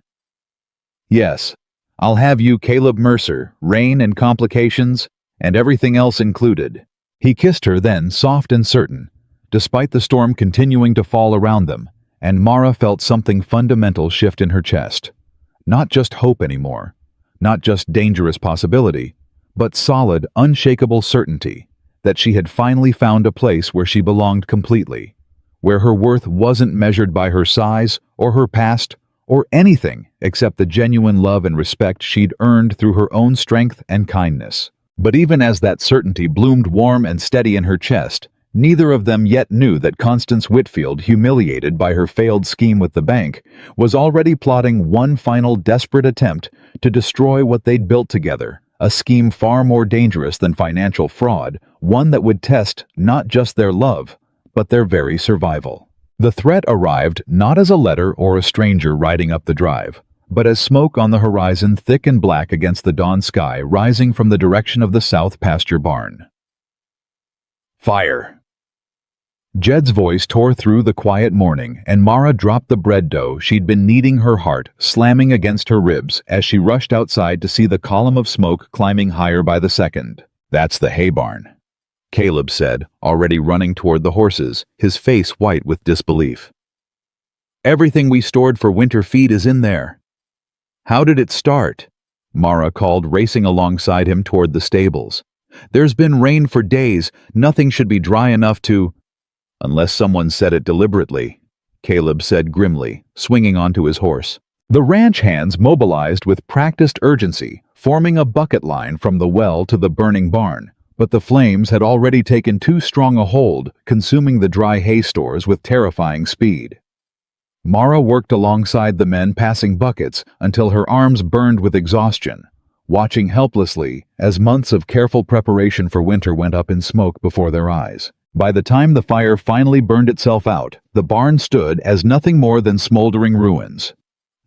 "Yes, I'll have you, Caleb Mercer, rain and complications, and everything else included." He kissed her then, soft and certain, despite the storm continuing to fall around them, and Mara felt something fundamental shift in her chest. Not just hope anymore, not just dangerous possibility, but solid, unshakable certainty that she had finally found a place where she belonged completely, where her worth wasn't measured by her size or her past or anything except the genuine love and respect she'd earned through her own strength and kindness. But even as that certainty bloomed warm and steady in her chest, neither of them yet knew that Constance Whitfield, humiliated by her failed scheme with the bank, was already plotting one final desperate attempt to destroy what they'd built together, a scheme far more dangerous than financial fraud, one that would test not just their love, but their very survival. The threat arrived not as a letter or a stranger riding up the drive, but as smoke on the horizon, thick and black against the dawn sky, rising from the direction of the south pasture barn. "Fire!" Jed's voice tore through the quiet morning, and Mara dropped the bread dough she'd been kneading, her heart slamming against her ribs as she rushed outside to see the column of smoke climbing higher by the second. "That's the hay barn," Caleb said, already running toward the horses, his face white with disbelief. "Everything we stored for winter feed is in there." "How did it start?" Mara called, racing alongside him toward the stables. "There's been rain for days. Nothing should be dry enough to—" "Unless someone said it deliberately," Caleb said grimly, swinging onto his horse. The ranch hands mobilized with practiced urgency, forming a bucket line from the well to the burning barn. But the flames had already taken too strong a hold, consuming the dry hay stores with terrifying speed. Mara worked alongside the men passing buckets until her arms burned with exhaustion, watching helplessly as months of careful preparation for winter went up in smoke before their eyes. By the time the fire finally burned itself out, the barn stood as nothing more than smoldering ruins.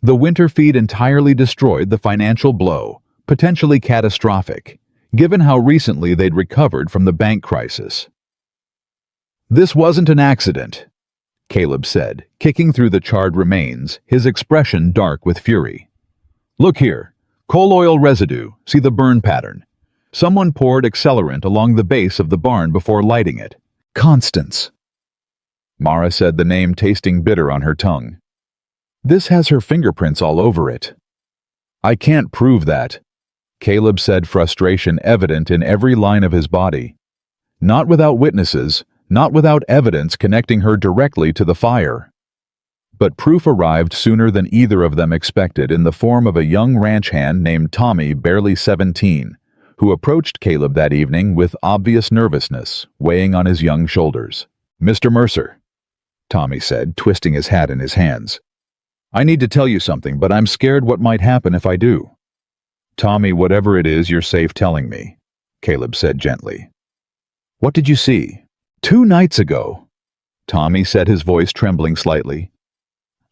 The winter feed entirely destroyed, the financial blow, potentially catastrophic, given how recently they'd recovered from the bank crisis. "This wasn't an accident," Caleb said, kicking through the charred remains, his expression dark with fury. "Look here, coal oil residue, see the burn pattern. Someone poured accelerant along the base of the barn before lighting it." "Constance," Mara said, the name tasting bitter on her tongue. "This has her fingerprints all over it." "I can't prove that," Caleb said, frustration evident in every line of his body. "Not without witnesses, not without evidence connecting her directly to the fire." But proof arrived sooner than either of them expected, in the form of a young ranch hand named Tommy, barely 17, who approached Caleb that evening with obvious nervousness weighing on his young shoulders. "Mr. Mercer," Tommy said, twisting his hat in his hands. "I need to tell you something, but I'm scared what might happen if I do." "Tommy, whatever it is, you're safe telling me," Caleb said gently. "What did you see?" "2 nights ago," Tommy said, his voice trembling slightly.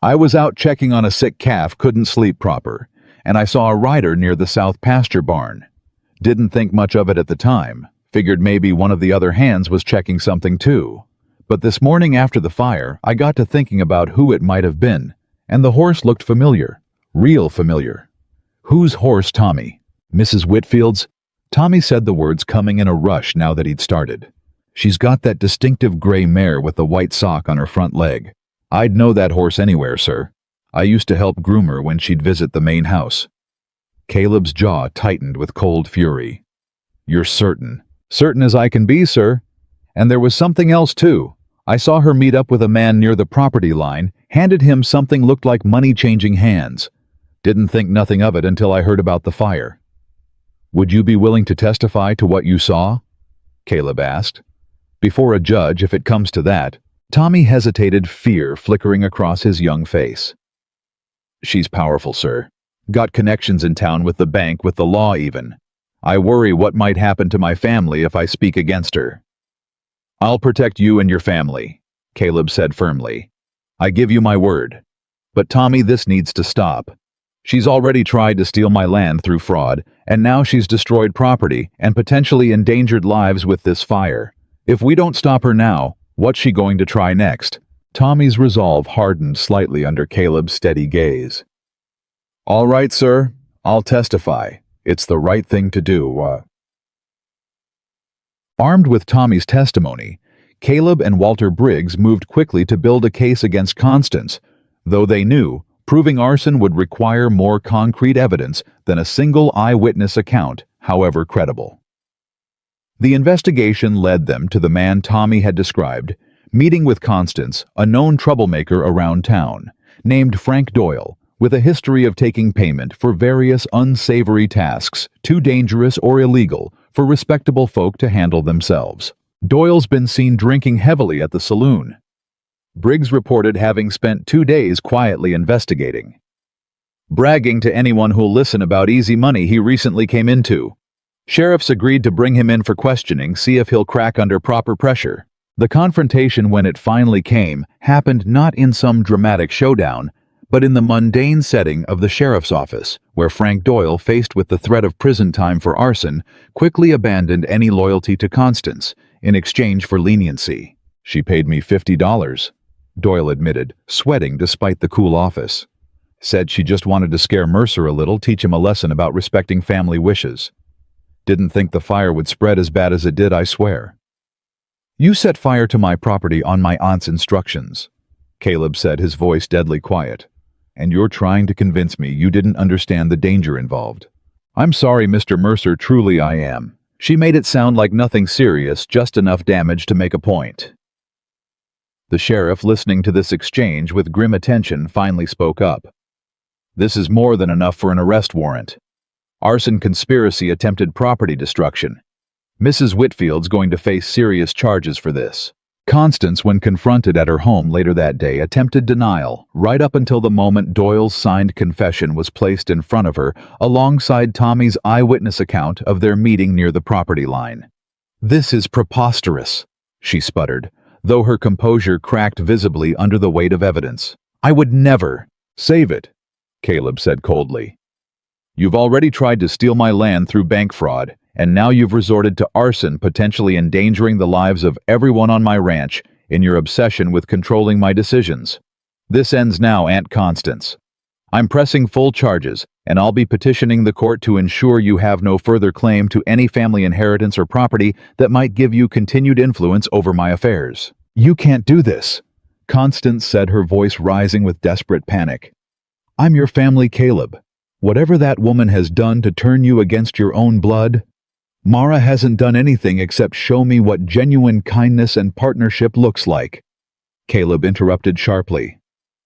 "I was out checking on a sick calf, couldn't sleep proper, and I saw a rider near the south pasture barn. Didn't think much of it at the time, figured maybe one of the other hands was checking something too. But this morning after the fire, I got to thinking about who it might have been, and the horse looked familiar, real familiar." "Whose horse, Tommy?" "Mrs. Whitfield's." Tommy said the words coming in a rush now that he'd started. "She's got that distinctive gray mare with the white sock on her front leg. I'd know that horse anywhere, sir. I used to help groom her when she'd visit the main house." Caleb's jaw tightened with cold fury. "You're certain?" "Certain as I can be, sir. And there was something else, too. I saw her meet up with a man near the property line, handed him something looked like money-changing hands. Didn't think nothing of it until I heard about the fire. Would you be willing to testify to what you saw? Caleb asked. Before a judge, if it comes to that. Tommy hesitated, fear flickering across his young face. She's powerful, sir. Got connections in town with the bank, with the law even. I worry what might happen to my family if I speak against her. I'll protect you and your family, Caleb said firmly. I give you my word. But Tommy, this needs to stop. She's already tried to steal my land through fraud, and now she's destroyed property and potentially endangered lives with this fire. If we don't stop her now, what's she going to try next? Tommy's resolve hardened slightly under Caleb's steady gaze. All right, sir. I'll testify. It's the right thing to do. Armed with Tommy's testimony, Caleb and Walter Briggs moved quickly to build a case against Constance, though they knew proving arson would require more concrete evidence than a single eyewitness account, however credible. The investigation led them to the man Tommy had described, meeting with Constance, a known troublemaker around town, named Frank Doyle, with a history of taking payment for various unsavory tasks too dangerous or illegal for respectable folk to handle themselves. Doyle's been seen drinking heavily at the saloon. Briggs reported having spent 2 days quietly investigating, bragging to anyone who'll listen about easy money he recently came into. Sheriffs agreed to bring him in for questioning, see if he'll crack under proper pressure. The confrontation, when it finally came, happened not in some dramatic showdown, but in the mundane setting of the sheriff's office, where Frank Doyle, faced with the threat of prison time for arson, quickly abandoned any loyalty to Constance in exchange for leniency. She paid me $50, Doyle admitted, sweating despite the cool office. Said she just wanted to scare Mercer a little, teach him a lesson about respecting family wishes. Didn't think the fire would spread as bad as it did, I swear. You set fire to my property on my aunt's instructions, Caleb said, his voice deadly quiet. And you're trying to convince me you didn't understand the danger involved. I'm sorry, Mr. Mercer, truly I am. She made it sound like nothing serious, just enough damage to make a point. The sheriff, listening to this exchange with grim attention, finally spoke up. This is more than enough for an arrest warrant. Arson, conspiracy, attempted property destruction. Mrs. Whitfield's going to face serious charges for this. Constance, when confronted at her home later that day, attempted denial, right up until the moment Doyle's signed confession was placed in front of her, alongside Tommy's eyewitness account of their meeting near the property line. This is preposterous, she sputtered, though her composure cracked visibly under the weight of evidence. I would never. Save it, Caleb said coldly. You've already tried to steal my land through bank fraud, and now you've resorted to arson, potentially endangering the lives of everyone on my ranch in your obsession with controlling my decisions. This ends now, Aunt Constance. I'm pressing full charges, and I'll be petitioning the court to ensure you have no further claim to any family inheritance or property that might give you continued influence over my affairs. You can't do this, Constance said, her voice rising with desperate panic. I'm your family, Caleb. Whatever that woman has done to turn you against your own blood, Mara hasn't done anything except show me what genuine kindness and partnership looks like. Caleb interrupted sharply.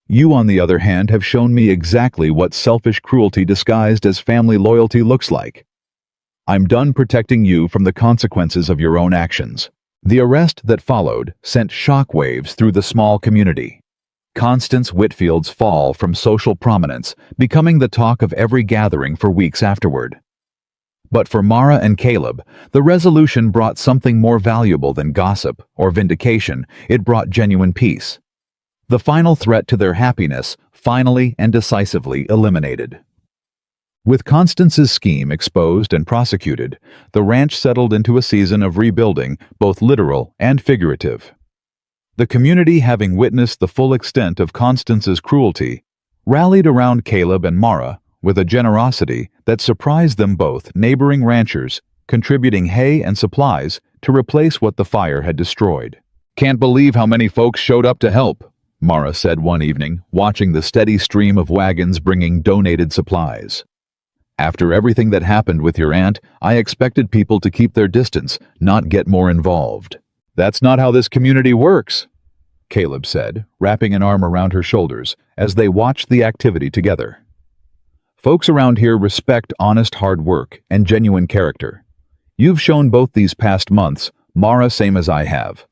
You, on the other hand, have shown me exactly what selfish cruelty disguised as family loyalty looks like. I'm done protecting you from the consequences of your own actions. The arrest that followed sent shockwaves through the small community. Constance Whitfield's fall from social prominence, becoming the talk of every gathering for weeks afterward. But for Mara and Caleb, the resolution brought something more valuable than gossip or vindication. It brought genuine peace. The final threat to their happiness, finally and decisively eliminated. With Constance's scheme exposed and prosecuted, the ranch settled into a season of rebuilding, both literal and figurative. The community, having witnessed the full extent of Constance's cruelty, rallied around Caleb and Mara with a generosity that surprised them both, neighboring ranchers contributing hay and supplies to replace what the fire had destroyed. Can't believe how many folks showed up to help, Mara said one evening, watching the steady stream of wagons bringing donated supplies. After everything that happened with your aunt, I expected people to keep their distance, not get more involved. That's not how this community works, Caleb said, wrapping an arm around her shoulders as they watched the activity together. Folks around here respect honest hard work and genuine character. You've shown both these past months, Mara, same as I have.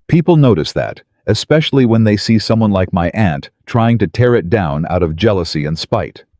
People notice that, especially when they see someone like my aunt trying to tear it down out of jealousy and spite.